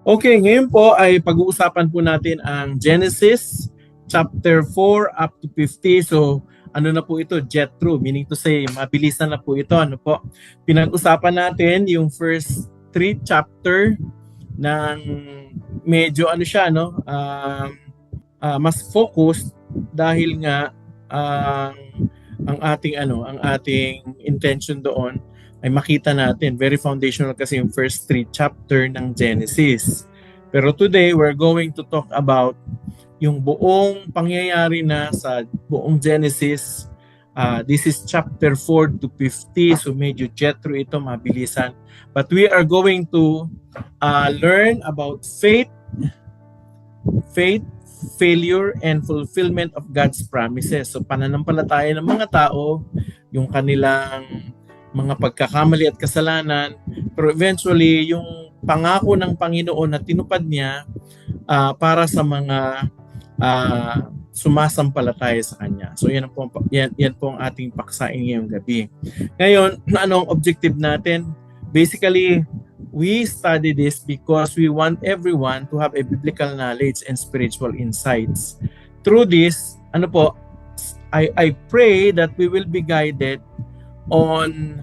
Okay, ngayon po ay pag-uusapan po natin ang Genesis chapter 4 up to 50. So, ano na po ito? Jet through, meaning to say, mabilisan na po ito. Ano po? Pinag-usapan natin yung first 3 chapter ng medyo ano siya, no? Mas focused dahil nga ang ating intention doon ay makita natin. Very foundational kasi yung first 3 chapter ng Genesis. Pero today, we're going to talk about yung buong pangyayari na sa buong Genesis. This is chapter 4 to 50. So medyo jet through ito, mabilisan. But we are going to learn about faith, failure, and fulfillment of God's promises. So pananampalataya ng mga tao, yung kanilang mga pagkakamali at kasalanan, pero eventually yung pangako ng Panginoon na tinupad niya para sa mga sumasampalataya sa Kanya. So yan po ang ating paksain ngayong gabi. Ngayon, anong objective natin? Basically, we study this because we want everyone to have a biblical knowledge and spiritual insights. Through this, I pray that we will be guided on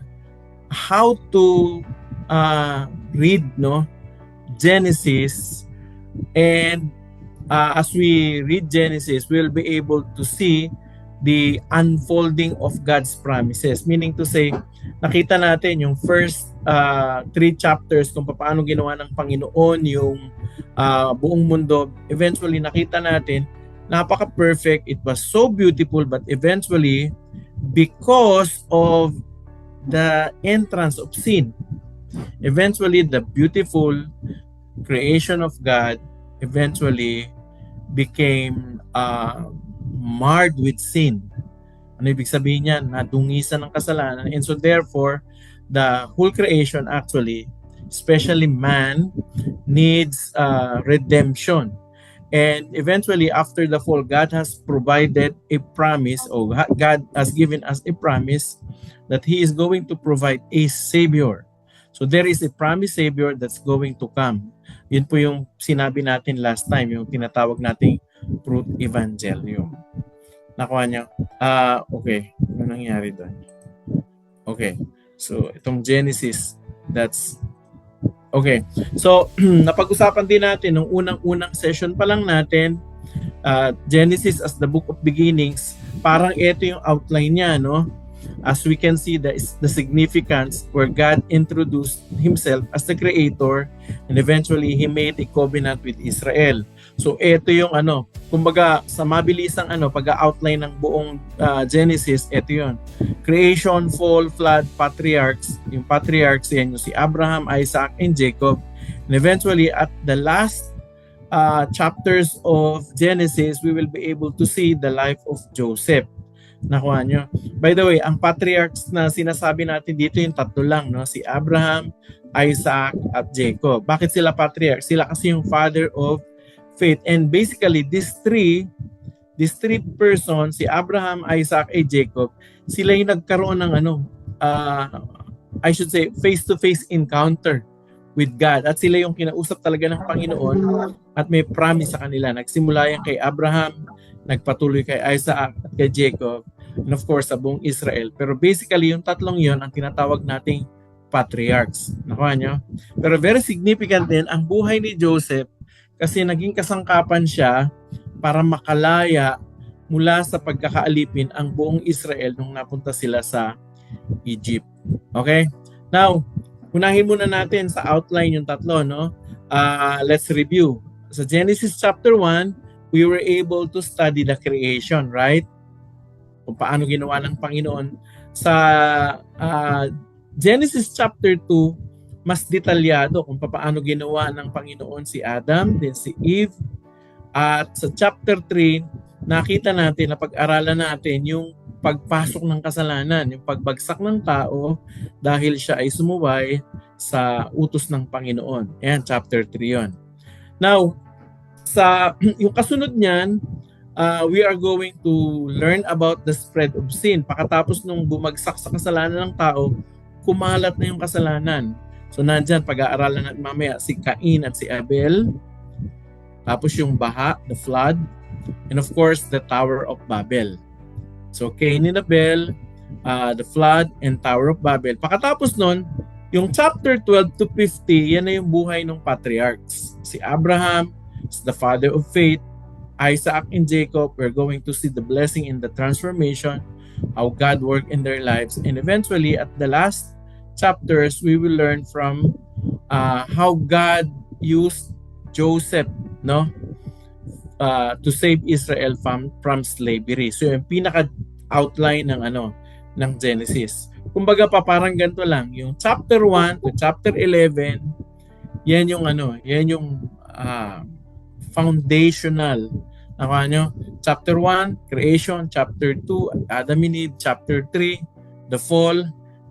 how to read Genesis, and as we read Genesis, we'll be able to see the unfolding of God's promises. Meaning to say, nakita natin yung first 3 chapters kung paano ginawa ng Panginoon yung buong mundo. Eventually, nakita natin, napaka-perfect. It was so beautiful, but eventually, because of the entrance of sin, eventually the beautiful creation of God eventually became marred with sin. Ano ibig sabihin niyan? Nadungisan ng kasalanan. And so therefore, the whole creation actually, especially man, needs redemption. And eventually, after the fall, God has provided a promise, or God has given us a promise that He is going to provide a Savior. So there is a promised Savior that's going to come. Yun po yung sinabi natin last time, yung tinatawag nating Fruit Evangelium. Nakuha niyo? Okay. Ano nangyari doon? Okay. So, itong Genesis, that's okay. So, napag-usapan din natin nung unang-unang session pa lang natin, Genesis as the book of beginnings, parang ito yung outline niya, no? As we can see, the significance where God introduced Himself as the Creator, and eventually He made a covenant with Israel. So, ito yung kumbaga sa mabilisang pag-outline ng buong Genesis, ito yun. Creation, fall, flood, patriarchs. Yung patriarchs yan yung si Abraham, Isaac, and Jacob. And eventually, at the last chapters of Genesis, we will be able to see the life of Joseph. Nakuha nyo? By the way, ang patriarchs na sinasabi natin dito yung 3 lang, no? Si Abraham, Isaac, at Jacob. Bakit sila patriarchs? Sila kasi yung father of faith. And basically, these three persons, si Abraham, Isaac, and Jacob, sila yung nagkaroon ng I should say, face-to-face encounter with God. At sila yung kinausap talaga ng Panginoon at may promise sa kanila. Nagsimula yan kay Abraham, nagpatuloy kay Isaac at kay Jacob, and of course sa buong Israel. Pero basically yung 3 yon ang tinatawag nating patriarchs. Nakuha nyo? Pero very significant din ang buhay ni Joseph kasi naging kasangkapan siya para makalaya mula sa pagkakaalipin ang buong Israel nung napunta sila sa Egypt. Okay? Now, unahin muna natin sa outline yung 3, no? Let's review. Sa Genesis chapter 1, we were able to study the creation, right? Kung paano ginawa ng Panginoon. Sa Genesis chapter 2, mas detalyado kung paano ginawa ng Panginoon si Adam, then si Eve. At sa chapter 3, nakita natin, napag-aralan natin yung pagpasok ng kasalanan, yung pagbagsak ng tao dahil siya ay sumuway sa utos ng Panginoon. Ayan, chapter 3 yon. Now, sa yung kasunod niyan, we are going to learn about the spread of sin. Pagkatapos nung bumagsak sa kasalanan ng tao, kumalat na yung kasalanan. So nandyan, pag-aaralan natin mamaya si Cain at si Abel, tapos yung baha, the flood, and of course, the Tower of Babel. So Cain and Abel, the flood, and Tower of Babel. Pagkatapos nun, yung chapter 12 to 50, yan na yung buhay ng patriarchs. Si Abraham is the father of faith, Isaac and Jacob. We're going to see the blessing in the transformation, how God worked in their lives, and eventually at the last chapters, we will learn from how God used Joseph, no, to save Israel from slavery. So yung pinaka-outline ng ng Genesis. Kumbaga pa parang ganito lang, yung chapter 1 to chapter 11, yan yung foundational. Nakuha nyo? Chapter 1, creation. Chapter 2, Adam and Eve. Chapter 3, the fall.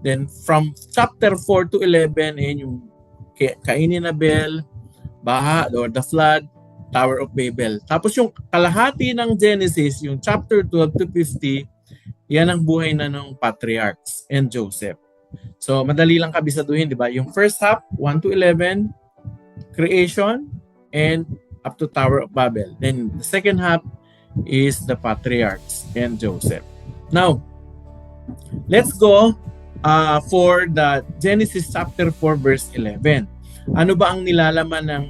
Then from chapter 4 to 11, yan yung Cain and Abel, baha or the flood, Tower of Babel. Tapos yung kalahati ng Genesis, yung chapter 12 to 50, yan ang buhay na ng patriarchs and Joseph. So madali lang kabisaduhin, di ba? Yung first half, 1 to 11, creation, and up to Tower of Babel. Then the second half is the patriarchs and Joseph. Now, let's go for the Genesis chapter 4 verse 11. Ano ba ang nilalaman ng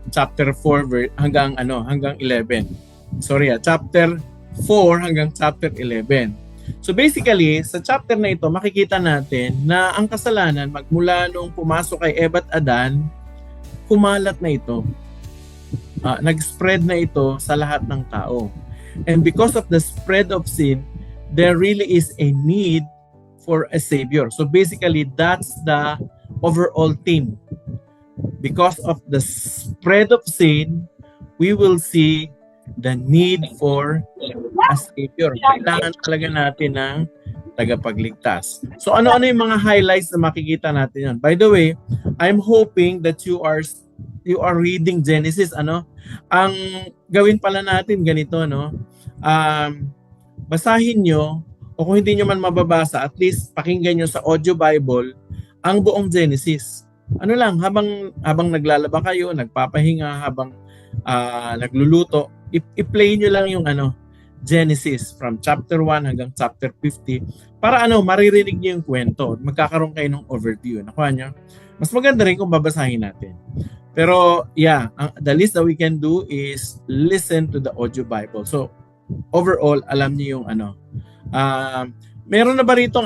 chapter 4 hanggang 11? Sorry, chapter 4 hanggang chapter 11. So basically, sa chapter na ito, makikita natin na ang kasalanan magmula nung pumasok kay Eva at Adan, kumalat na ito. Nag-spread na ito sa lahat ng tao. And because of the spread of sin, there really is a need for a savior. So basically, that's the overall theme. Because of the spread of sin, we will see the need for a savior. Kailangan talaga natin ng tagapagligtas. So ano-ano yung mga highlights na makikita natin yan? By the way, I'm hoping that you are reading Genesis. Ang gawin pala natin ganito, basahin nyo, o kung hindi nyo man mababasa, at least pakinggan nyo sa audio Bible ang buong Genesis. Habang naglalaba kayo, nagpapahinga, habang nagluluto, i-play nyo lang yung Genesis from chapter 1 hanggang chapter 50 para maririnig nyo yung kwento. Magkakaroon kayo ng overview. Nakuha nyo? Mas maganda rin kung babasahin natin. Pero yeah, the least that we can do is listen to the audio Bible. So overall, alam niyo yung meron na ba rito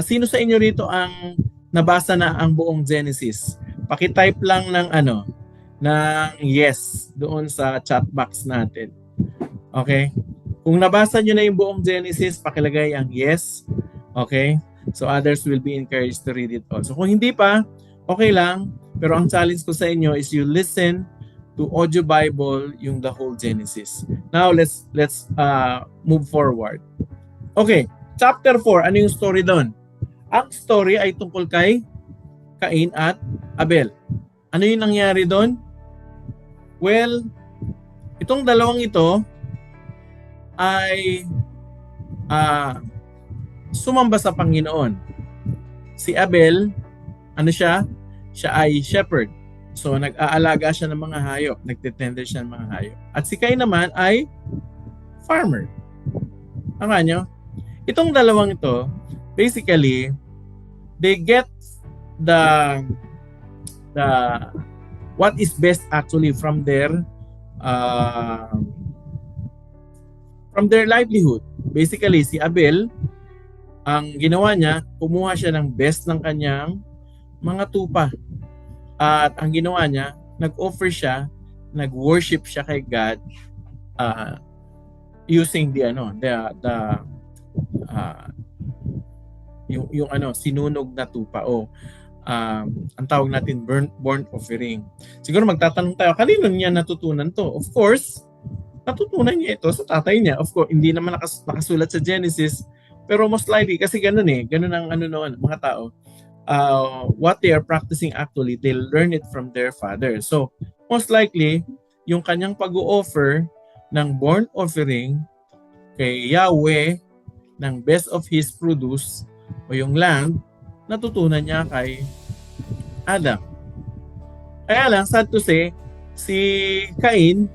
sino sa inyo rito ang nabasa na ang buong Genesis? Paki-type lang ng ng yes doon sa chat box natin. Okay? Kung nabasa niyo na yung buong Genesis, pakilagay ang yes. Okay? So others will be encouraged to read it also. Kung hindi pa, okay lang. Pero ang challenge ko sa inyo is you listen to audio Bible yung the whole Genesis. Now let's move forward. Okay, chapter 4, ano yung story doon? Ang story ay tungkol kay Cain at Abel. Ano yung nangyari doon? Well, itong dalawang ito ay sumamba sa Panginoon. Si Abel, siya? Siya ay shepherd. So nag-aalaga siya ng mga hayop, nagtitender siya ng mga hayop. At si Cain naman ay farmer. Ang nyo? Itong dalawang ito, basically, they get the what is best actually from their livelihood. Basically, si Abel, ang ginawa niya, kumuha siya ng best ng kanyang mga tupa. At ang ginawa niya, nag-offer siya, nag-worship siya kay God using sinunog na tupa ang tawag natin burnt offering. Siguro magtatanong tayo, kanino niya natutunan to? Of course, natutunan niya ito sa tatay niya. Of course, hindi naman nakasulat sa Genesis, pero most likely kasi ganun ang noon mga tao. What they are practicing actually, they learn it from their father. So, most likely, yung kanyang pag-o-offer ng burnt offering kay Yahweh ng best of his produce o yung land, natutunan niya kay Adam. Kaya lang, sad to say, si Cain,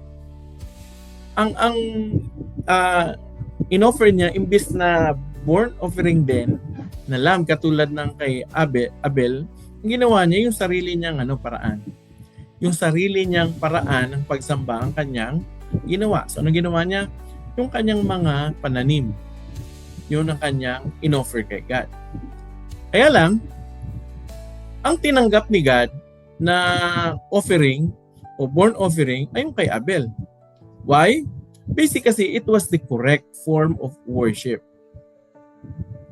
ang inoffer niya, imbis na burnt offering din, na lamb katulad ng kay Abel, ang ginawa niya yung sarili niyang paraan. Yung sarili niyang paraan ng pagsamba ang kanyang ginawa. So, ano ginawa niya? Yung kanyang mga pananim. Yun ang kanyang inoffer kay God. Kaya lang, ang tinanggap ni God na offering o burnt offering ay yung kay Abel. Why? Basically, kasi it was the correct form of worship.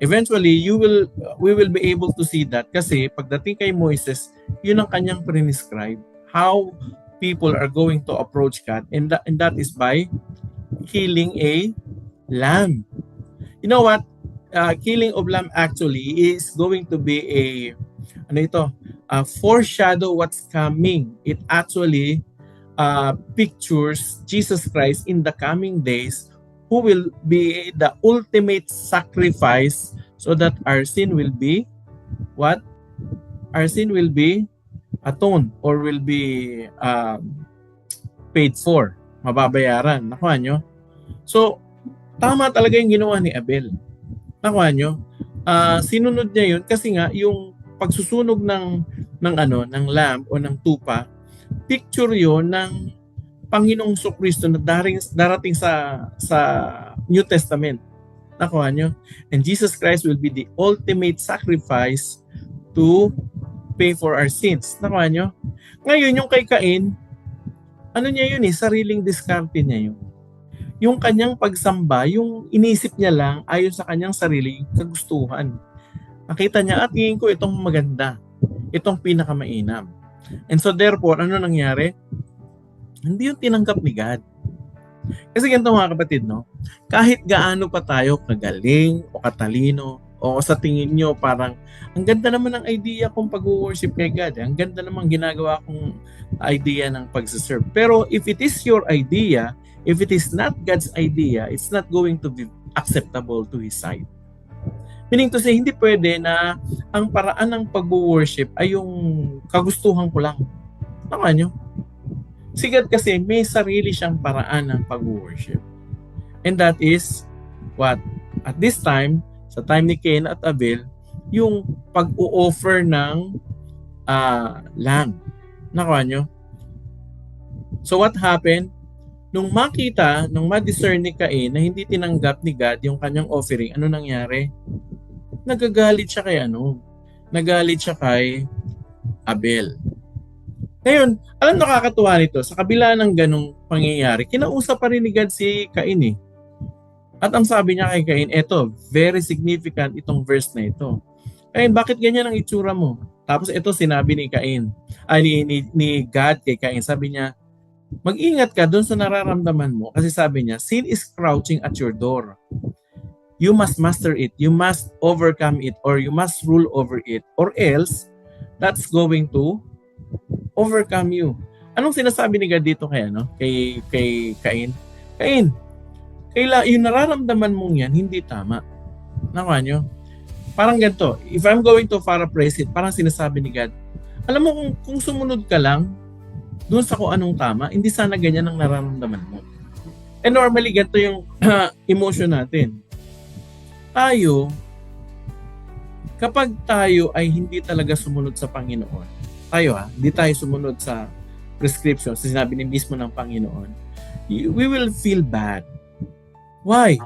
Eventually, we will be able to see that kasi pagdating kay Moises, yun ang kanyang prescribe how people are going to approach God, and that is by killing a lamb. You know what? Killing of lamb actually is going to be a foreshadow what's coming. It actually pictures Jesus Christ in the coming days, who will be the ultimate sacrifice so that our sin will be what? Our sin will be atoned or will be paid for, mababayaran. Nakuha nyo? So, tama talaga yung ginawa ni Abel. Nakuha nyo? Sinunod niya yun kasi nga yung pagsusunog ng lamb o ng tupa, picture yun ng Panginoong Kristo na darating sa New Testament. Nakuha nyo? And Jesus Christ will be the ultimate sacrifice to pay for our sins. Nakuha nyo? Ngayon, yung kay Cain, ano niya yun sariling diskarte niya yun. Yung kanyang pagsamba, yung inisip niya lang ayon sa kanyang sariling kagustuhan. Nakita niya, at tingin ko itong maganda. Itong pinakamainam. And so therefore, ano nangyari? Hindi yung tinanggap ni God. Kasi ganito mga kapatid, no? Kahit gaano pa tayo kagaling o katalino, o sa tingin nyo parang ang ganda naman ng idea kong pag-worship kay God. Ang ganda naman ginagawa kong idea ng pag-serve. Pero if it is your idea, if it is not God's idea, it's not going to be acceptable to His sight. Meaning to say, hindi pwede na ang paraan ng pag-worship ay yung kagustuhan ko lang. Tama nyo? Si God kasi may sarili siyang paraan ng pag-worship. And that is what? At this time, sa time ni Cain at Abel, yung pag-o-offer ng lamb. Nakuha nyo? So what happened? Nung ma-discern ni Cain na hindi tinanggap ni God yung kanyang offering, ano nangyari? Nagagalit siya kay Nagalit siya kay Abel. Ngayon, alam nakakatuwa nito, sa kabila ng ganong pangyayari, kinausap pa rin ni God si Cain At ang sabi niya kay Cain, very significant itong verse na ito. Cain, bakit ganyan ang itsura mo? Tapos ito sinabi ni Cain, ni God kay Cain, sabi niya, mag-ingat ka doon sa nararamdaman mo kasi sabi niya, sin is crouching at your door. You must master it, you must overcome it, or you must rule over it, or else that's going to overcome you. Anong sinasabi ni God dito kay Cain? Cain, yung nararamdaman mong yan, hindi tama. Nakuha nyo? Parang ganito, if I'm going to paraphrase it, parang sinasabi ni God, alam mo kung sumunod ka lang doon sa kung anong tama, hindi sana ganyan ang nararamdaman mo. And normally, ganito yung emotion natin. Kapag tayo ay hindi talaga sumunod sa Panginoon, hindi tayo sumunod sa prescription, sinabi ni mismo ng Panginoon, we will feel bad. Why?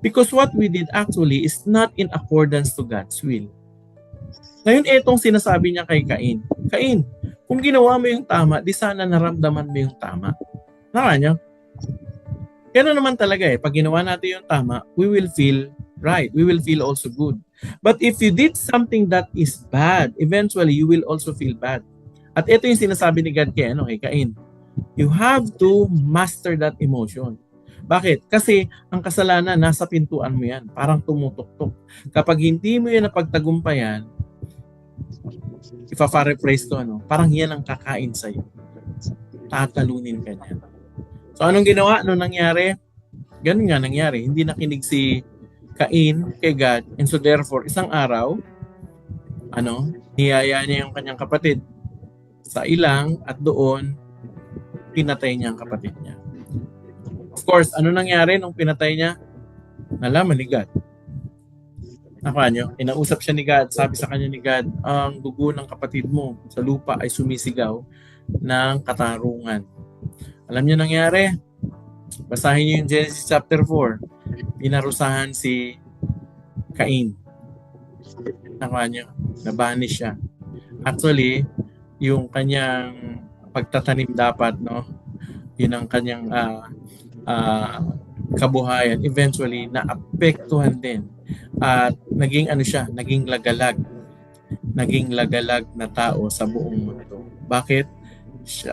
Because what we did actually is not in accordance to God's will. Ngayon, itong sinasabi niya kay Cain. Cain, kung ginawa mo yung tama, di sana naramdaman mo yung tama. Naka niyo? Kaya naman talaga pag ginawa natin yung tama, we will feel right. We will feel also good. But if you did something that is bad, eventually you will also feel bad. At ito yung sinasabi ni God kay Cain. You have to master that emotion. Bakit? Kasi ang kasalanan nasa pintuan mo yan. Parang tumutok-tok. Kapag hindi mo yan napagtagumpayan, ipa-paraphrase ko, parang yan ang kakain sa'yo. Tatalunin ka niya. So anong ginawa? Anong nangyari? Ganun nga nangyari. Hindi nakinig si Cain kay God. And so therefore, isang araw, niyaya niya yung kanyang kapatid. sa ilang at doon pinatay niya ang kapatid niya. Of course, ano nangyari nung pinatay niya? Nalaman ni God. Nakuha niyo? Inausap siya ni God. Sabi sa kanya ni God, ang dugo ng kapatid mo sa lupa ay sumisigaw ng katarungan. Alam niyo nangyari? Basahin niyo yung Genesis chapter 4. Pinarusahan si Cain. Nakuha niyo? Nabanish siya. Actually, yung kanyang pagtatanim dapat, no? Yun ang kanyang kabuhayan. Eventually, naapektuhan din. At naging naging lagalag. Naging lagalag na tao sa buong mundo. Bakit?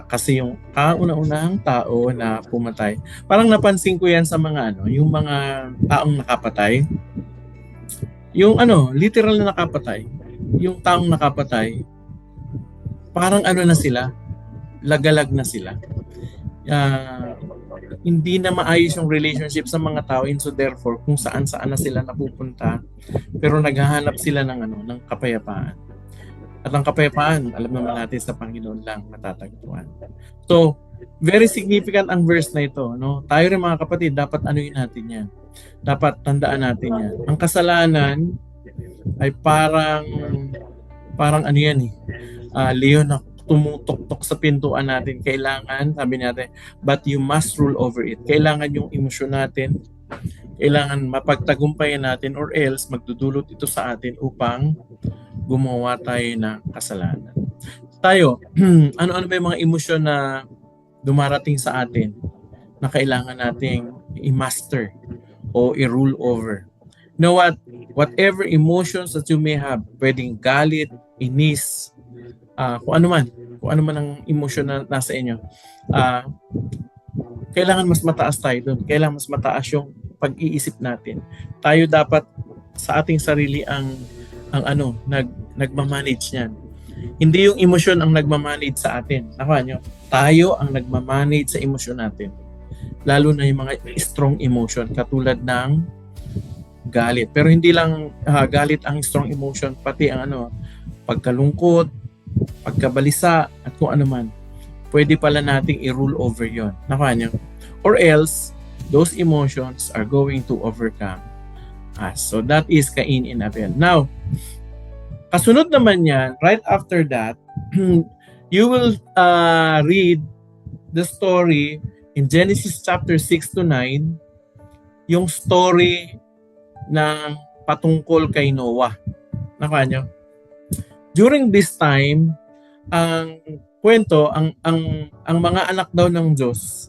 Kasi yung kauna-unahang tao na pumatay. Parang napansin ko yan sa mga yung mga taong nakapatay. Yung literal na nakapatay. Yung taong nakapatay, parang na sila, lagalag na sila. Hindi na maayos yung relationship sa mga tao, and so therefore kung saan na sila napupunta, pero naghahanap sila ng kapayapaan. At ang kapayapaan, alam naman natin sa Panginoon lang matatagpuan. So, very significant ang verse na ito, no? Tayo rin mga kapatid, dapat anuin natin yan. Dapat tandaan natin yan. Ang kasalanan ay parang leon na tumutok-tok sa pintuan natin. Kailangan, sabi natin, but you must rule over it. Kailangan yung emosyon natin, kailangan mapagtagumpayan natin, or else magdudulot ito sa atin upang gumawa tayo ng kasalanan. Tayo, ano-ano ba yung mga emosyon na dumarating sa atin na kailangan nating i-master o i-rule over? You know what? Whatever emotions that you may have, pwedeng galit, inis, kung ano man ang emosyon na nasa inyo, kailangan mas mataas tayo doon. Kailangan mas mataas yung pag-iisip natin. Tayo dapat sa ating sarili ang nagmamanage niyan. Hindi yung emosyon ang nagmamanage sa atin. Nakuha nyo? Tayo ang nagmamanage sa emosyon natin. Lalo na yung mga strong emotion katulad ng galit. Pero hindi lang galit ang strong emotion, pati ang pagkalungkot, pagkabalisa, at kung ano man. Pwede pala nating i-rule over yon. Nakuha nyo? Or else, those emotions are going to overcome us. So that is Cain and Abel. Now, kasunod naman yan, right after that, you will read the story in Genesis chapter 6 to 9, yung story ng patungkol kay Noah. Nakuha nyo? During this time, ang kwento, ang mga anak daw ng Diyos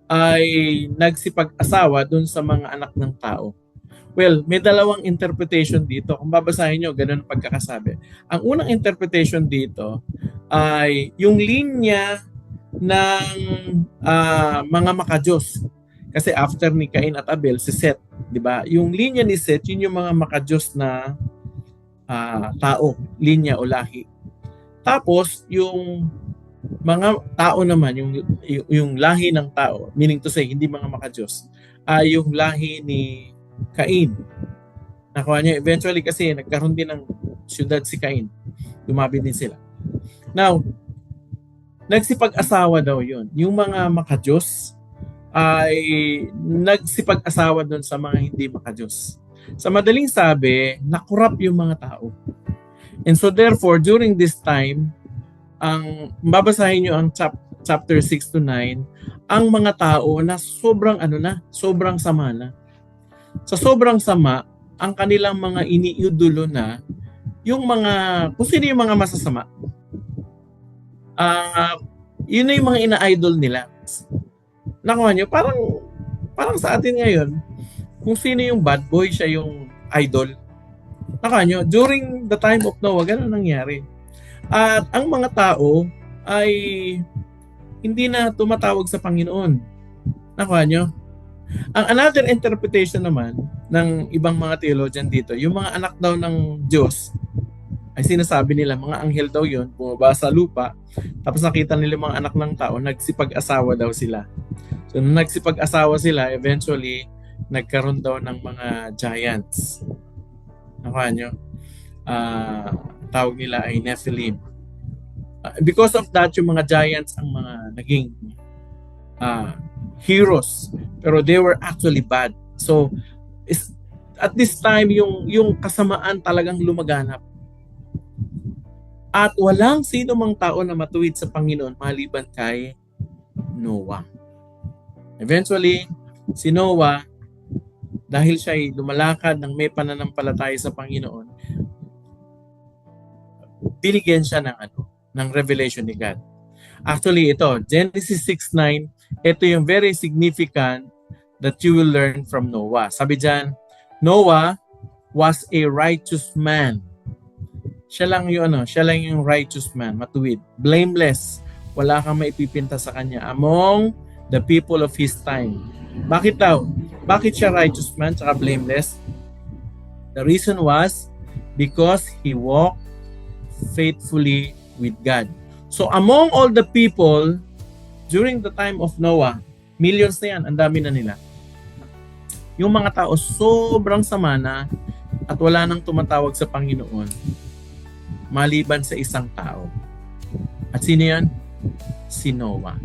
ay nagsipag-asawa dun sa mga anak ng tao. Well, may dalawang interpretation dito. Kung babasahin nyo, ganun ang pagkakasabi. Ang unang interpretation dito ay yung linya ng mga makadiyos. Kasi after ni Cain at Abel, si Seth, di ba? Yung linya ni Seth, yun yung mga makadiyos na tao, linya o lahi. Tapos, yung mga tao naman, yung lahi ng tao, meaning to say, hindi mga makadiyos, ay yung lahi ni Cain. Nakuha niya, eventually kasi nagkaroon din ng syudad si Cain. Dumabi din sila. Now, nagsipag-asawa daw yun. Yung mga makadiyos ay nagsipag-asawa doon sa mga hindi makadiyos. Sa madaling sabi, nakurap yung mga tao. And so therefore, during this time, ang babasahin nyo ang chapter 6 to 9, ang mga tao na sobrang sama na. Sa sobrang sama, ang kanilang mga iniidolo na, yung mga, kung sino yung mga masasama, yun na yung mga ina-idol nila. Nakuha nyo, parang sa atin ngayon, kung sino yung bad boy, siya yung idol. Nakuha nyo, during the time of Noah, gano'n nangyari. At ang mga tao ay hindi na tumatawag sa Panginoon. Nakuha nyo? Ang another interpretation naman ng ibang mga theologian dito, yung mga anak daw ng Diyos, ay sinasabi nila, mga anghel daw yun, bumaba sa lupa, tapos nakita nila mga anak ng tao, nagsipag-asawa daw sila. So, nung nagsipag-asawa sila, eventually, nagkaroon daw ng mga giants. Nakuha nyo? Tawag nila ay Nephilim. Because of that, yung mga giants ang mga naging heroes, pero they were actually bad. So at this time yung kasamaan talagang lumaganap. At walang sino mang tao na matuwid sa Panginoon maliban kay Noah. Eventually, si Noah, dahil siya ay lumalakad ng may pananampalataya sa Panginoon, binigyan siya ng revelation ni God. Actually, ito, Genesis 6:9, ito yung very significant that you will learn from Noah. Sabi dyan, Noah was a righteous man. Siya lang yung righteous man, matuwid, blameless. Wala kang maipipinta sa kanya among the people of his time. Bakit daw? Bakit siya righteous man tsaka blameless? The reason was because he walked faithfully with God. So among all the people during the time of Noah, millions na yan, ang dami na nila. Yung mga tao sobrang sama na at wala nang tumatawag sa Panginoon maliban sa isang tao. At sino yan? Si Noah.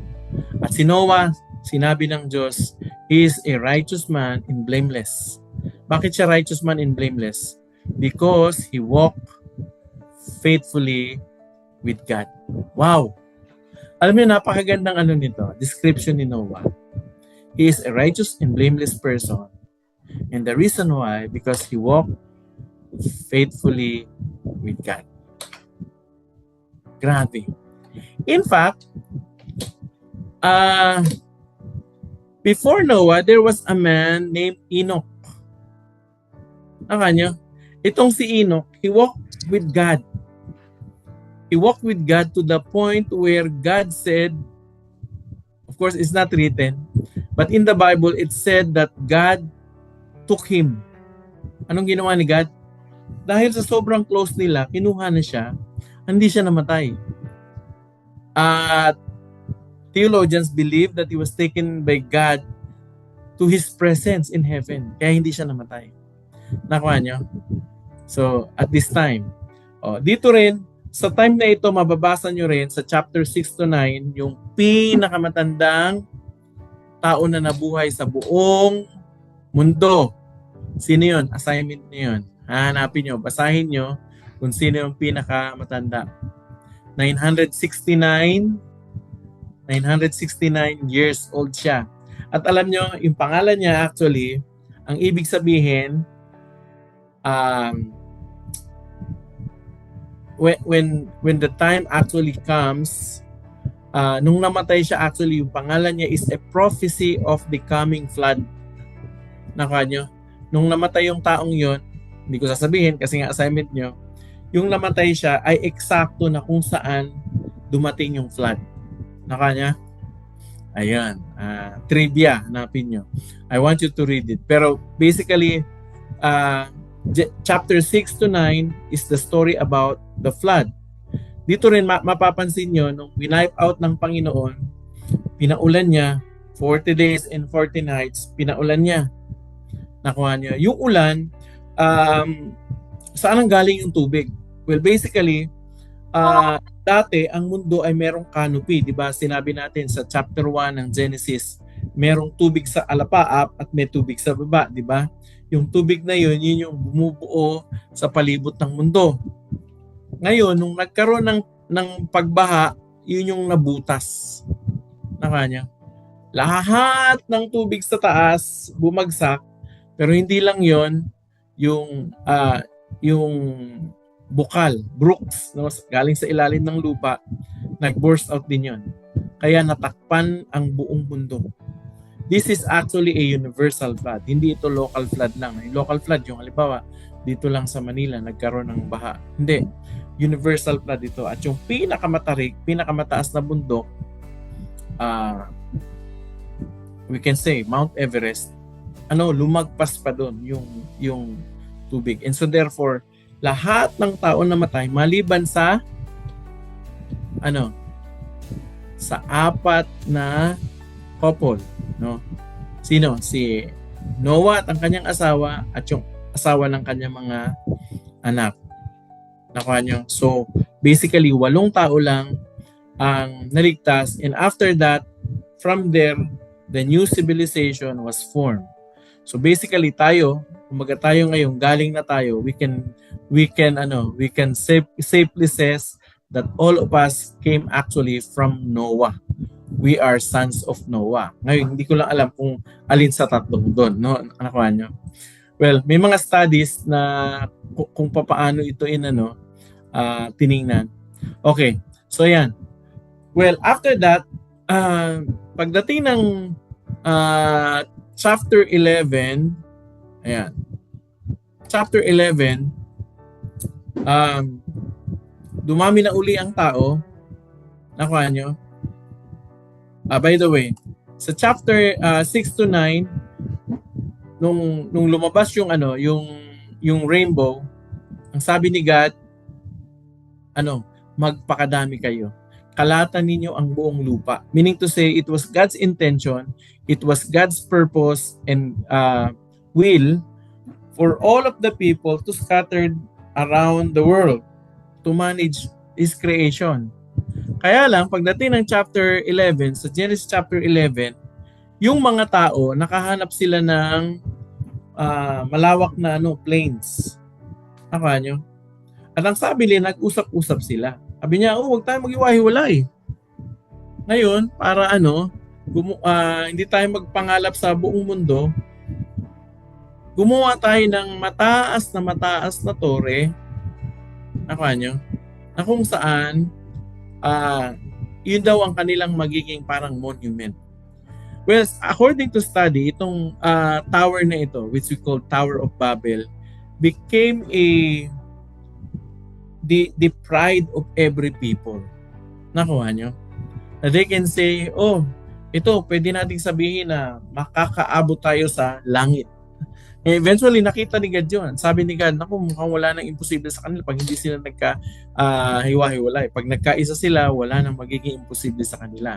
At si Noah, sinabi ng Diyos, he is a righteous man and blameless. Bakit siya righteous man and blameless? Because he walked faithfully with God. Wow! Alam niyo, napakagandang nito, description ni Noah. He is a righteous and blameless person. And the reason why, because he walked faithfully with God. Grabe. In fact, before Noah, there was a man named Enoch. Nakanya, itong si Enoch, he walked with God. He walked with God to the point where God said, of course, it's not written, but in the Bible, it said that God took him. Anong ginawa ni God? Dahil sa sobrang close nila, kinuha na siya, hindi siya namatay. At theologians believe that he was taken by God to his presence in heaven. Kaya hindi siya namatay. Nakuha niyo? So, at this time, dito rin, sa time na ito, mababasa nyo rin sa chapter 6 to 9, yung pinakamatandang tao na nabuhay sa buong mundo. Sino yun? Assignment niyo yun. Hanapin nyo, basahin nyo kung sino yung pinakamatanda. 969 years old siya. At alam nyo, yung pangalan niya actually, ang ibig sabihin, when the time actually comes, nung namatay siya actually, yung pangalan niya is a prophecy of the coming flood. Nakuha nyo? Nung namatay yung taong yon, hindi ko sasabihin kasi nga assignment nyo, yung namatay siya ay eksakto na kung saan dumating yung flood. Nakuha niya? Ayan. Trivia, hanapin nyo. I want you to read it. Pero basically, chapter 6 to 9 is the story about the flood. Dito rin mapapansin nyo, nung winipe out ng Panginoon, pinaulan niya, 40 days and 40 nights, pinaulan niya. Nakuha niya. Yung ulan, saan ang galing yung tubig? Well, basically, dati ang mundo ay merong canopy, di ba? Sinabi natin sa chapter 1 ng Genesis, merong tubig sa alapaap at may tubig sa baba, di ba? Yung tubig na yun yung bumubuo sa palibot ng mundo. Ngayon, nung nagkaroon ng pagbaha, yun yung nabutas. Nakanya. Lahat ng tubig sa taas bumagsak, pero hindi lang yon yung bukal, brooks, no, galing sa ilalim ng lupa, nag-burst out din yon. Kaya natakpan ang buong mundo. This is actually a universal flood. Hindi ito local flood lang. Yung local flood, yung halimbawa, dito lang sa Manila, nagkaroon ng baha. Hindi. Universal flood ito. At yung pinakamataas na bundok, we can say, Mount Everest, lumagpas pa doon yung tubig. And so therefore, lahat ng tao namatay maliban sa sa 4 na couple, no? Sino? Si Noah at ang kanyang asawa at yung asawa ng kanyang mga anak. Nakuha niyo? So, basically, 8 tao lang ang naligtas, and after that, from there, the new civilization was formed. So basically tayo, kumbaga tayo ngayon, galing na tayo, we can safely says that all of us came actually from Noah. We are sons of Noah. Ngayon, hindi ko lang alam kung alin sa tatlong doon, no? Nakuha nyo? Well, may mga studies na kung paano ito tiningnan. Okay, so yan. Well, after that, pagdating ng chapter 11, ayan, chapter 11, dumami na uli ang tao. Nakuha nyo? By the way, sa chapter 6 to 9, nung lumabas yung rainbow, ang sabi ni God, magpakadami kayo. Kalatan ninyo ang buong lupa. Meaning to say, it was God's intention, it was God's purpose and will for all of the people to scatter around the world to manage His creation. Kaya lang, pagdating ng chapter 11, sa Genesis chapter 11, yung mga tao, nakahanap sila ng malawak na plains. Nakuha nyo? At ang sabi nila, nag-usap-usap sila. Sabi niya, huwag tayo mag-iwahiwalay. Ngayon, para hindi tayo magpangalap sa buong mundo, gumawa tayo ng mataas na tore. Nakuha nyo? Na kung saan, yun daw ang kanilang magiging parang monument. Well, according to study, itong tower na ito, which we call Tower of Babel, became the pride of every people. Nakuha nyo? Na they can say, ito, pwede nating sabihin na makakaabot tayo sa langit. Eventually, nakita ni God yun. Sabi ni God, mukhang wala nang imposible sa kanila pag hindi sila hiwa-hiwalay. Pag nagkaisa sila, wala nang magiging imposible sa kanila.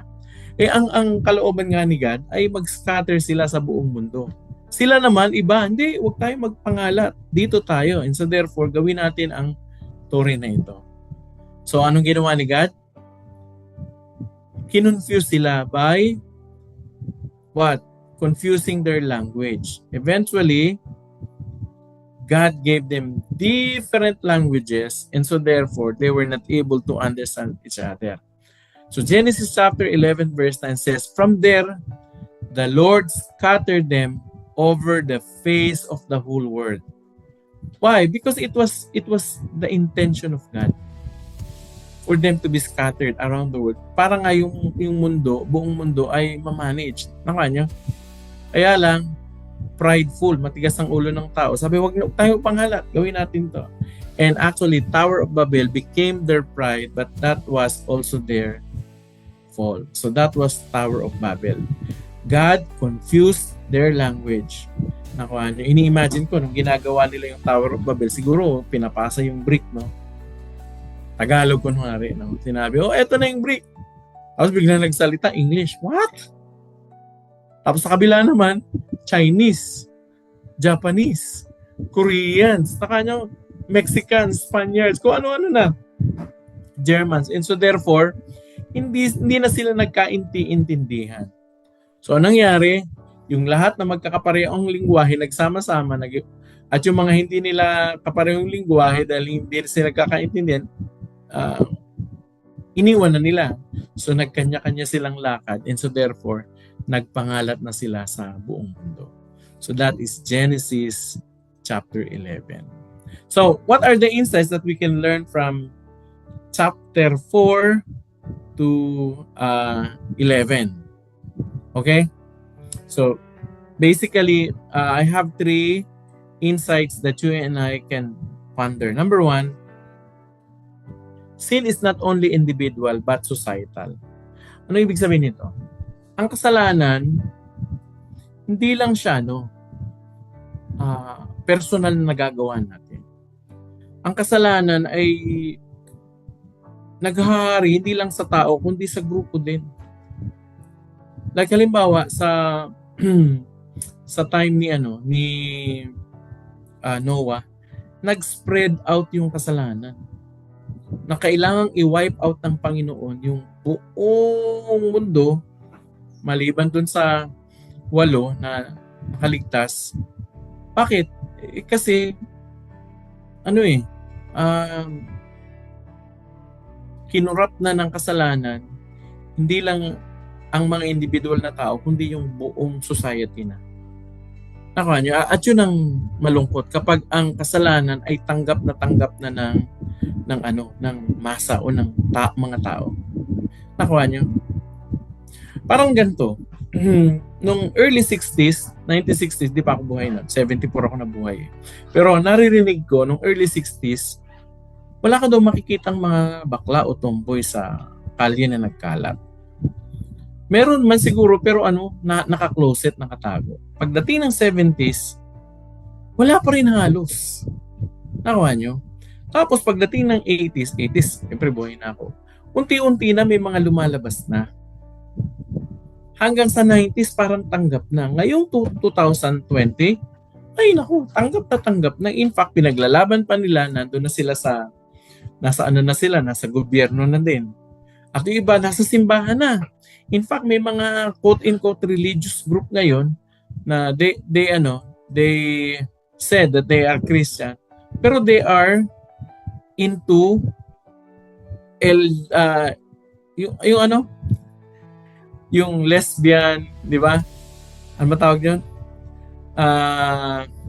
Ang kalooban nga ni God ay mag-scatter sila sa buong mundo. Sila naman, iba, hindi, huwag tayo magpangalat. Dito tayo. And so therefore, gawin natin ang tore na ito. So, anong ginawa ni God? Kinonfuse sila by what? Confusing their language. Eventually, God gave them different languages and so therefore, they were not able to understand each other. So Genesis chapter 11 verse 9 says, from there, the Lord scattered them over the face of the whole world. Why? Because it was the intention of God for them to be scattered around the world. Para nga yung mundo, buong mundo ay ma-manage. Nakuha nyo? Kaya lang, prideful, matigas ang ulo ng tao. Sabi, wag tayo panghalat, gawin natin to. And actually, Tower of Babel became their pride, but that was also their fall. So that was Tower of Babel. God confused their language. Nakuha nyo. Ini-imagine ko, nung ginagawa nila yung Tower of Babel, siguro pinapasa yung brick, no? Tagalog kunwari, no? Sinabi, eto na yung brick. Tapos bigla nagsalita, English. What? Tapos sa kabila naman, Chinese, Japanese, Koreans, Mexicans, Spaniards, kung ano-ano na. Germans. And so therefore, hindi na sila nagkaintindihan. So anong nangyari? Yung lahat na magkakaparehong lingwahe nagsama-sama at yung mga hindi nila kaparehong lingwahe dahil hindi sila nagkakaintindihan, iniwan na nila. So nagkanya-kanya silang lakad and so therefore, nagpangalat na sila sa buong mundo. So that is Genesis chapter 11. So what are the insights that we can learn from chapter 4 to 11? Okay? So basically, I have 3 insights that you and I can ponder. Number 1, sin is not only individual but societal. Ano ibig sabihin nito? Ang kasalanan, hindi lang siya personal na nagagawa natin. Ang kasalanan ay naghahari hindi lang sa tao kundi sa grupo din. Like halimbawa sa time ni Noah, nag-spread out yung kasalanan. Na kailangang i-wipe out ng Panginoon yung buong mundo, maliban dun sa 8 na nakaligtas. Bakit? Kasi, kinurap na ng kasalanan, hindi lang ang mga individual na tao, kundi yung buong society na. Nakuha niyo? At yun ang malungkot kapag ang kasalanan ay tanggap na ng masa o ng mga tao. Nakuha niyo? Parang ganito. Nung early 60s, 1960s, di pa ako buhay nun. 74 ako nabuhay. Pero naririnig ko, nung early 60s, wala ka daw makikitang mga bakla o tomboy sa kalye na nagkalat. Meron man siguro, pero naka-closet, nakatago. Pagdating ng 70s, wala pa rin halos. Nakuha nyo? Tapos pagdating ng 80s, siyempre buhay na ako. Unti-unti na may mga lumalabas na. Hanggang sa 90s, parang tanggap na. Ngayong 2020, ay naku, tanggap na. In fact, pinaglalaban pa nila, nandun na sila nasa gobyerno na din. At yung iba, nasa simbahan na. In fact, may mga quote-unquote religious group ngayon na they said that they are Christian, pero they are into yung lesbian, di ba? Ano ba tawag yun?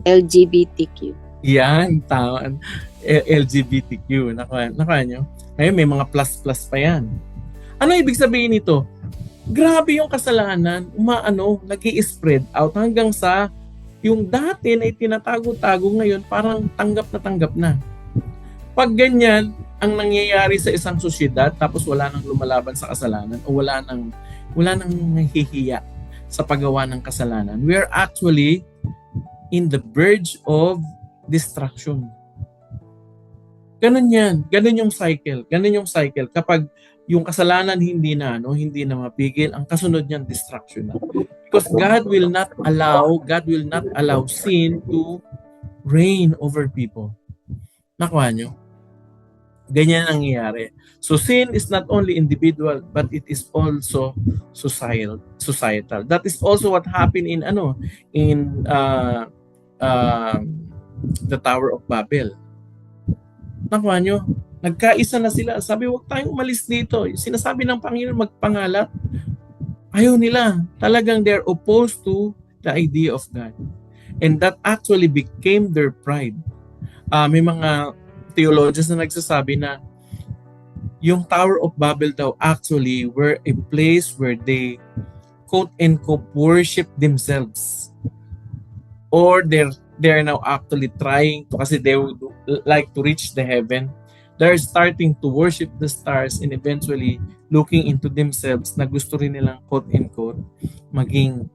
LGBTQ. Yan, tama. LGBTQ. Nakuha nyo? Ngayon, may mga plus pa yan. Ano ibig sabihin nito? Grabe yung kasalanan, nag-i-spread out hanggang sa yung dati na itinatago-tago ngayon parang tanggap na. Pag ganyan ang nangyayari sa isang sosyedad tapos wala nang lumalaban sa kasalanan o wala nang hihiya sa paggawa ng kasalanan, we are actually in the verge of destruction. Ganun yan. Ganun yung cycle. Kapag yung kasalanan hindi na mapigil, ang kasunod niyan destruction na. Because God will not allow sin to reign over people. Nakuha nyo? Ganyan ang nangyayari. So sin is not only individual but it is also societal. That is also what happened in the Tower of Babel. Nakuha nyo? Nagkaisa na sila. Sabi, huwag tayong umalis dito. Sinasabi ng Panginoon magpangalat. Ayaw nila. Talagang they're opposed to the idea of God. And that actually became their pride. May mga theologians na nagsasabi na yung Tower of Babel daw actually were a place where they quote-unquote worship themselves. Or they're now actually trying to, kasi they would like to reach the heaven. They're starting to worship the stars and eventually looking into themselves na gusto rin nilang quote-unquote maging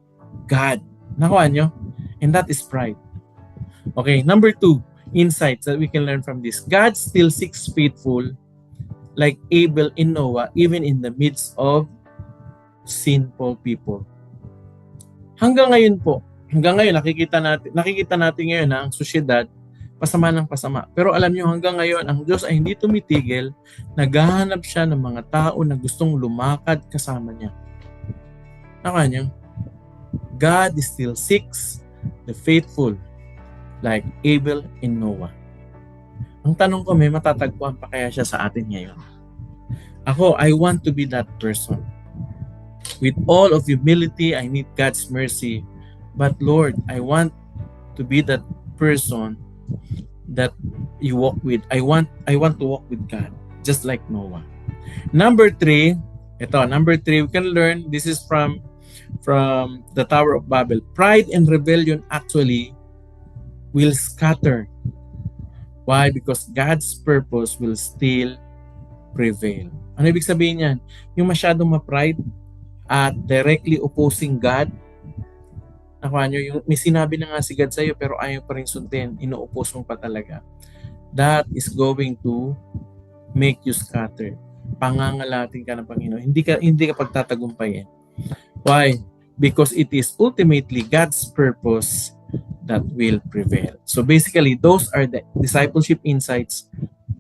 God. Nakuha nyo? And that is pride. Okay, number 2, insights that we can learn from this. God still seeks faithful like Abel and Noah even in the midst of sinful people. Hanggang ngayon nakikita natin ngayon na ang sosyedad pasama ng pasama. Pero alam nyo, hanggang ngayon, ang Diyos ay hindi tumitigil, naghahanap siya ng mga tao na gustong lumakad kasama niya. Nakuha niyo? God still seeks the faithful like Abel and Noah. Ang tanong ko, may matatagpuan pa kaya siya sa atin ngayon? Ako, I want to be that person. With all of humility, I need God's mercy. But Lord, I want to be that person that you walk with. I want to walk with God, just like Noah. Number 3, we can learn, this is from the Tower of Babel. Pride and rebellion actually will scatter. Why? Because God's purpose will still prevail. Ano ibig sabihin niyan? Yung masyadong ma-pride at directly opposing God. Nakuha nyo, yung may sinabi na nga si God sa'yo pero ayaw pa rin sundin, ino-oppose mo pa talaga. That is going to make you scatter. Pangangalatin ka ng Panginoon. Hindi ka pagtatagumpayin. Why? Because it is ultimately God's purpose that will prevail. So basically, those are the discipleship insights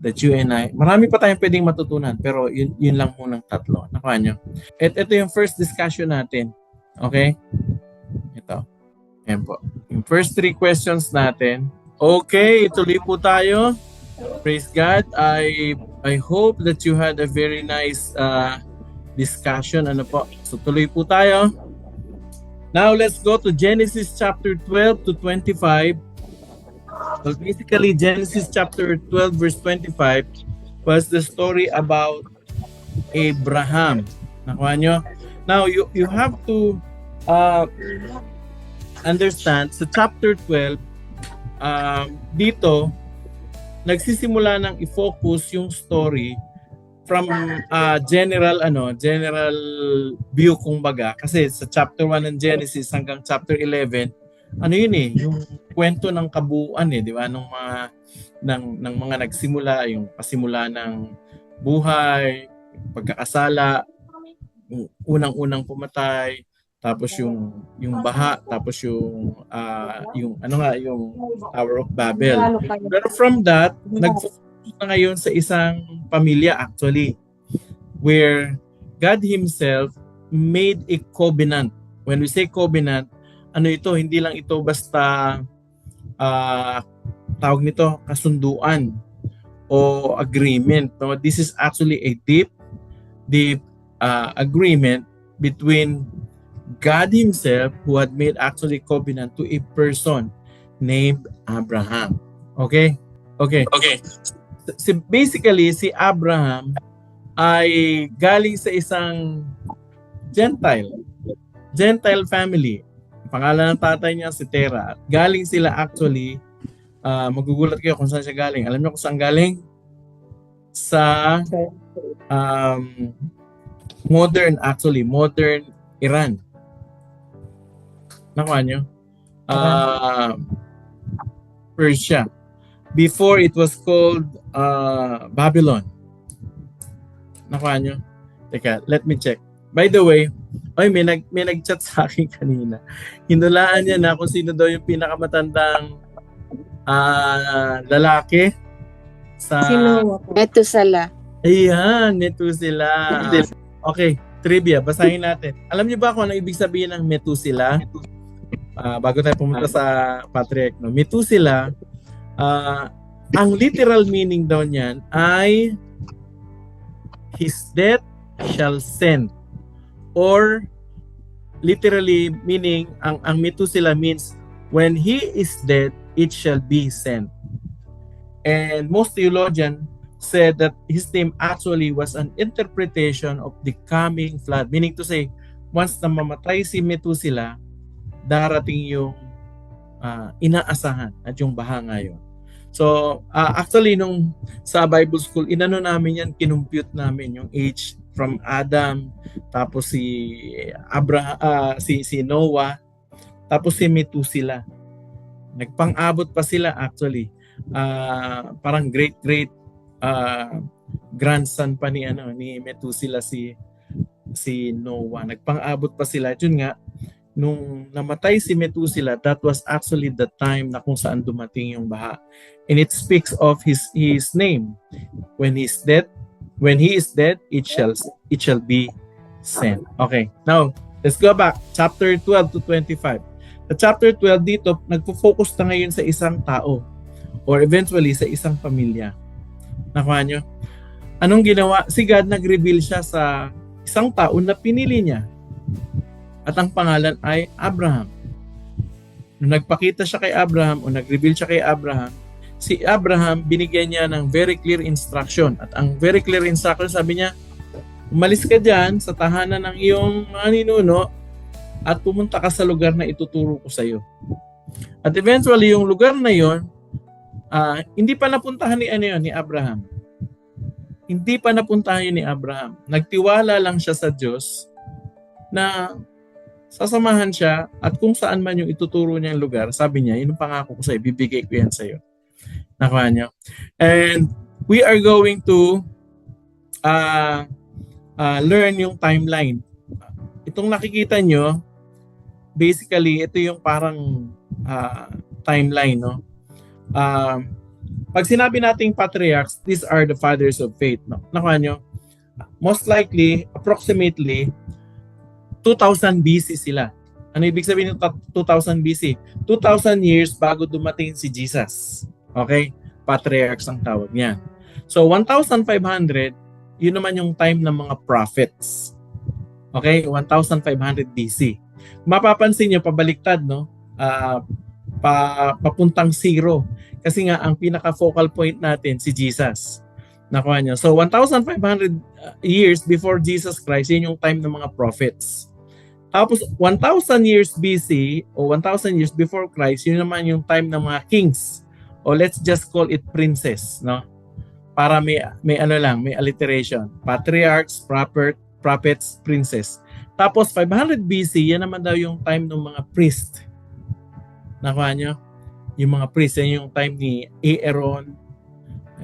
that you and I, marami pa tayong pwedeng matutunan, pero yun lang munang tatlo. Nakuha nyo? At ito yung first discussion natin. Okay? Ito. Ayan po. Yung first 3 questions natin. Okay, ituloy po tayo. Praise God. I hope that you had a very nice discussion. Ano po? So tuloy po tayo. Now let's go to Genesis chapter 12 to 25. So basically, Genesis chapter 12 verse 25 was the story about Abraham. Nakuha nyo? Now, you have to understand, sa chapter 12, dito, nagsisimula ng i-focus yung story from general view kumbaga. Kasi sa chapter 1 ng Genesis hanggang chapter 11, ano yun yung kwento ng kabuuan di ba, ng mga nagsimula, yung pasimula ng buhay, pagkakasala, unang-unang pumatay, tapos yung baha, tapos yung Tower of Babel. Pero from that, nag-focus na ngayon sa isang pamilya actually, where God Himself made a covenant. When we say covenant, ano ito, hindi lang ito basta tawag nito kasunduan o agreement. No? This is actually a deep agreement between God Himself, who had made actually covenant to a person named Abraham. Okay? Basically, si Abraham ay galing sa isang Gentile family. Pangalan ng tatay niya si Terah. Galing sila actually, magugulat kayo kung saan siya galing. Alam niyo kung saan galing? Sa modern Iran. Nakuha niyo? Persia. Before it was called Babylon. Nakuha niyo? Teka, let me check. By the way, may nag-chat sa akin kanina. Hinulaan niya na kung sino daw yung pinakamatandang lalaki sa... Methuselah. Ayan, Methuselah. Okay, trivia. Basahin natin. Alam niyo ba kung ano ibig sabihin ng Methuselah? Bago tayo pumunta sa Patriarch. No? Methuselah, ang literal meaning daw niyan ay his death shall send. Or literally meaning, ang Methuselah means when he is dead, it shall be sent. And most theologians said that his name actually was an interpretation of the coming flood. Meaning to say, once na mamatay si Methuselah, darating yung inaasahan at yung baha ngayon. So, actually, nung sa Bible school, inano namin yan, kinumpute namin yung age from Adam, tapos si Noah, tapos si Methuselah. Nagpang-abot pa sila actually. Parang great grandson pa ni Methuselah si Noah. Nagpang-abot pa sila. Yun nga, nung namatay si Methuselah, that was actually the time na kung saan dumating yung baha. And it speaks of his name. When he is dead, it shall be sent. Okay. Now, let's go back. Chapter 12 to 25. Sa chapter 12 dito, nagfo-focus na ngayon sa isang tao or eventually sa isang pamilya. Nakuha nyo? Anong ginawa? Si God nag-reveal siya sa isang tao na pinili niya. At ang pangalan ay Abraham. Nung nagpakita siya kay Abraham o nag-reveal siya kay Abraham, si Abraham binigyan niya ng very clear instruction. At ang very clear instruction, sabi niya, umalis ka dyan sa tahanan ng iyong mga ninuno at pumunta ka sa lugar na ituturo ko sa iyo. At eventually, yung lugar na yon, hindi pa napuntahan ni Abraham. Hindi pa napuntahan yun ni Abraham. Nagtiwala lang siya sa Diyos na sasamahan siya at kung saan man yung ituturo niyang lugar, sabi niya, yun ang pangako ko sa'yo, bibigay ko yan sa'yo. Nakuha niyo? And we are going to learn yung timeline. Itong nakikita nyo, basically, ito yung parang timeline, no? Pag sinabi nating patriarchs, these are the fathers of faith. No? Nakuha nyo? Most likely, approximately, 2000 BC sila. Ano ibig sabihin ng 2000 BC? 2000 years bago dumating si Jesus. Okay? Patriarchs ang tawag niya. So, 1500, yun naman yung time ng mga prophets. Okay? 1500 BC. Mapapansin nyo, pabaliktad, no? Papuntang zero. Kasi nga, ang pinaka-focal point natin, si Jesus. Nakuha nyo. So, 1,500 years before Jesus Christ, yun yung time ng mga prophets. Tapos, 1,000 years BC o 1,000 years before Christ, yun naman yung time ng mga kings. O let's just call it princes, no? Para may alliteration. Patriarchs, prophets, princes. Tapos, 500 BC, yan naman daw yung time ng mga priest. Nakuha nyo? Yung mga priest, yan yung time ni Aaron,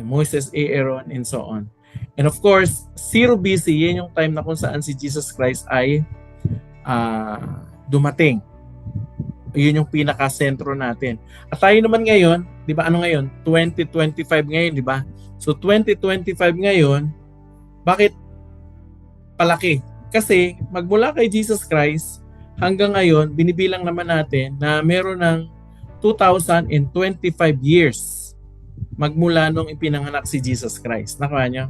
Moses, Aaron, and so on. And of course, 0 BC, yan yung time na kung saan si Jesus Christ ay dumating. Yun yung pinaka-sentro natin. At tayo naman ngayon, di ba ano ngayon? 2025 ngayon, di ba? So 2025 ngayon, bakit palaki? Kasi magmula kay Jesus Christ hanggang ngayon, binibilang naman natin na meron ng 2025 years magmula nung ipinanganak si Jesus Christ. Nakuha niyo?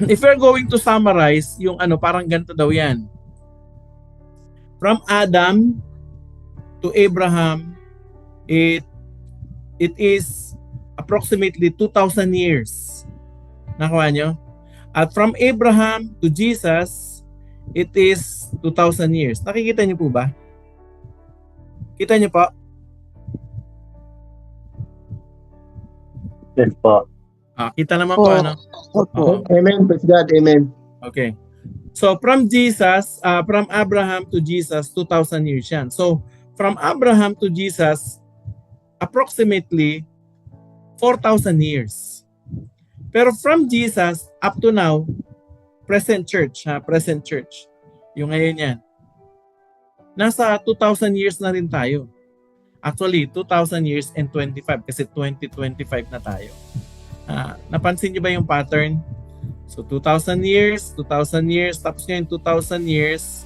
If we're going to summarize, yung parang ganito daw yan. From Adam to Abraham, it is approximately 2,000 years. Nakuha nyo? At from Abraham to Jesus, it is 2,000 years. Nakikita nyo po ba? Kita nyo po? Yes po. Kita naman po, ano? Opo. Amen. Praise God. Amen. Okay. So from Jesus, from Abraham to Jesus, 2,000 years yan. So from Abraham to Jesus, approximately 4,000 years. Pero from Jesus up to now, present church, yung ngayon yan, nasa 2,000 years na rin tayo. Actually, 2,000 years and 25 kasi 2025 na tayo. Napansin niyo ba yung pattern? So 2,000 years, tapos ngayon 2,000 years.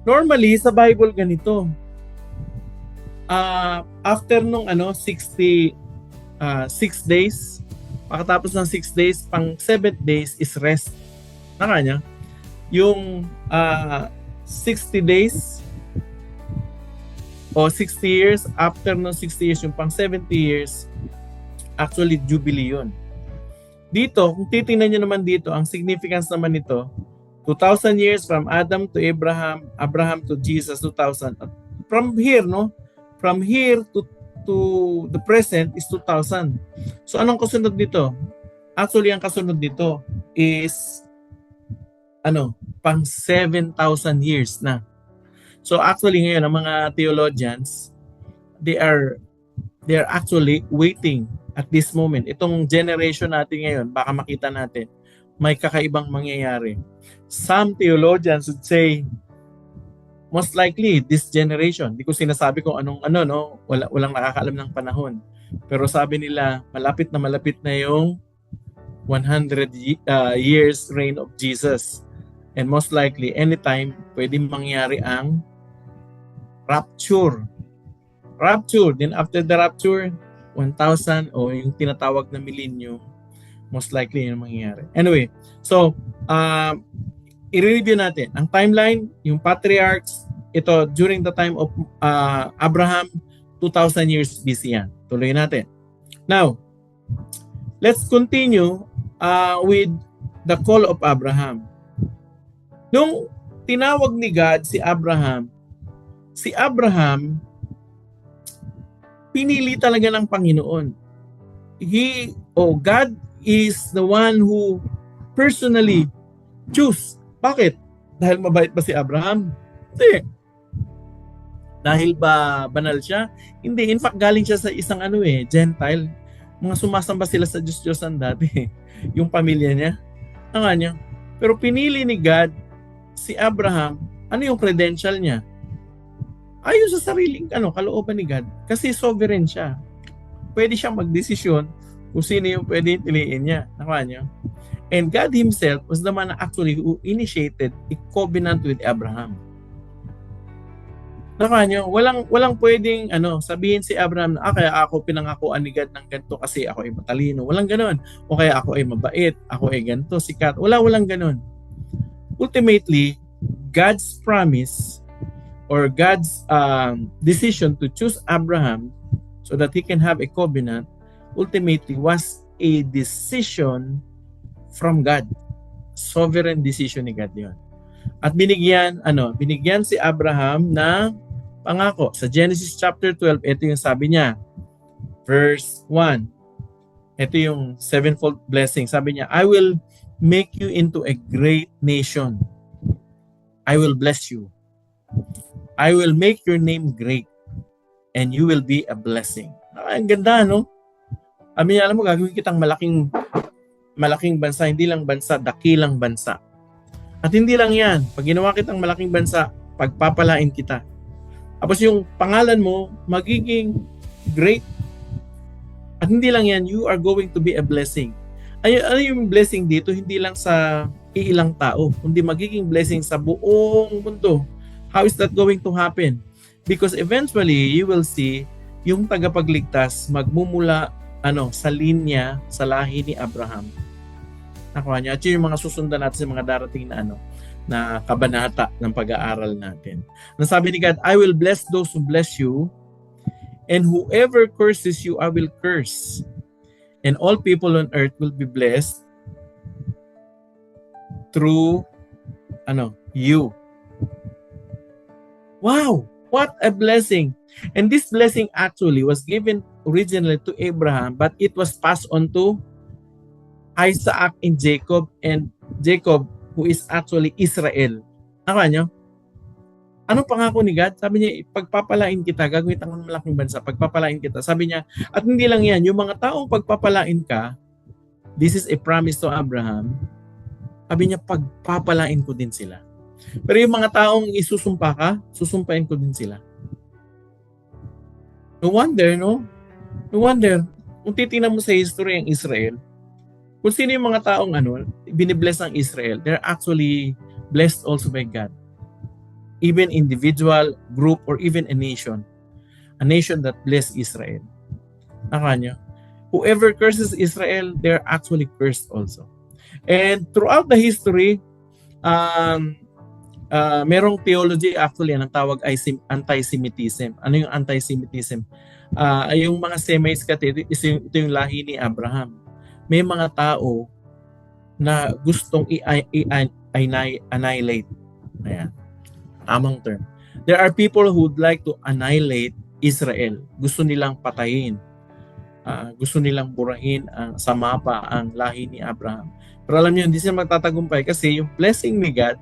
Normally, sa Bible ganito. After nung 66 days, pagkatapos ng 6 days, pang 7th days is rest. Nakanya? Yung 60 days o 60 years, after ng 60 years, yung pang 70 years, actually Jubilee yun. Dito, kung titingnan nyo naman dito, ang significance naman nito, 2,000 years from Adam to Abraham, Abraham to Jesus, 2,000. From here, no? From here to the present is 2,000. So, anong kasunod dito? Actually, ang kasunod dito is, pang 7,000 years na. So, actually, ngayon, ang mga theologians, they are actually waiting at this moment. Itong generation natin ngayon, baka makita natin, may kakaibang mangyayari. Some theologians would say, most likely, this generation, di ko sinasabi kung walang nakakaalam ng panahon. Pero sabi nila, malapit na yung 100 years reign of Jesus. And most likely, anytime, pwedeng mangyari ang rapture. Then after the rapture, 1,000 o yung tinatawag na millennium, most likely yun ang mangyayari. Anyway, so, i-review natin. Ang timeline, yung patriarchs, ito, during the time of Abraham, 2,000 years BC yan. Tuloy natin. Now, let's continue with the call of Abraham. Nung tinawag ni God si Abraham, pinili talaga ng Panginoon. God is the one who personally choose. Bakit? Dahil mabait ba si Abraham? Hindi. Dahil ba banal siya? Hindi. In fact, galing siya sa isang Gentile. Mga sumasamba sila sa Diyos-Diyosan dati. Yung pamilya niya. Niya. Pero pinili ni God si Abraham. Ano yung credential niya? Ayon sa sariling kalooban ni God. Kasi sovereign siya. Pwede siyang magdesisyon kung sino yung pwede piliin niya. Nakuha niyo? And God Himself was the man actually who initiated a covenant with Abraham. Nakuha niyo? Walang pwedeng sabihin si Abraham na kaya ako pinangakuan ni God ng ganito kasi ako ay matalino. Walang ganon. O kaya ako ay mabait, ako ay ganito, sikat. Walang ganon. Ultimately, God's promise or God's decision to choose Abraham so that he can have a covenant ultimately was a decision from God. Sovereign decision ni God yun. At binigyan si Abraham na pangako. Sa Genesis chapter 12, ito yung sabi niya. Verse 1. Ito yung sevenfold blessing. Sabi niya, I will make you into a great nation. I will bless you. I will make your name great and you will be a blessing. Ang ganda, no? Alam mo, gagawin kitang malaking bansa, hindi lang bansa, dakilang bansa. At hindi lang yan, pag ginawa kitang malaking bansa, pagpapalain kita. Tapos yung pangalan mo, magiging great. At hindi lang yan, you are going to be a blessing. Ano yung blessing dito? Hindi lang sa iilang tao, kundi magiging blessing sa buong mundo. How is that going to happen? Because eventually, you will see yung tagapagligtas magmumula sa linya, sa lahi ni Abraham. Nakuha niya. At yun yung mga susundan natin sa mga darating na kabanata ng pag-aaral natin. Nasabi ni God, I will bless those who bless you, and whoever curses you, I will curse. And all people on earth will be blessed through you. Wow! What a blessing! And this blessing actually was given originally to Abraham, but it was passed on to Isaac and Jacob, who is actually Israel. Nakaka nyo? Anong pangako ni God? Sabi niya, pagpapalain kita, gagawin ang malaking bansa, pagpapalain kita. Sabi niya, at hindi lang yan, yung mga taong pagpapalain ka, this is a promise to Abraham, sabi niya, pagpapalain ko din sila. Pero yung mga taong isusumpa ka, susumpain ko din sila. No wonder, no? No wonder, kung titingnan mo sa history ng Israel, kung sino yung mga taong binibless ng Israel, they're actually blessed also by God. Even individual, group, or even a nation that blessed Israel. Nakanya? Whoever curses Israel, they're actually cursed also. And throughout the history, merong theology actually ang tawag ay anti-Semitism. Ano yung anti-Semitism? Yung mga Semites kasi ito yung lahi ni Abraham. May mga tao na gustong i-annihilate. Ayan. Tamang term. There are people who would like to annihilate Israel. Gusto nilang patayin. Gusto nilang burahin sa mapa ang lahi ni Abraham. Pero alam niyo, hindi sila magtatagumpay kasi yung blessing ni God,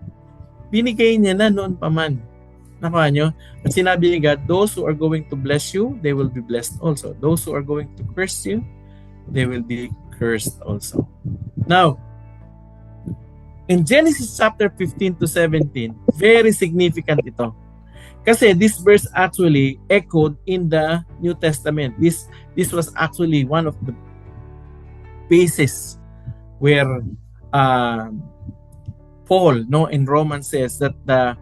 binigay niya na noon pa man. Nakuha niyo? At sinabi ni God, those who are going to bless you, they will be blessed also. Those who are going to curse you, they will be cursed also. Now, in Genesis chapter 15 to 17, very significant ito. Kasi this verse actually echoed in the New Testament. This was actually one of the bases where Paul in Romans says that the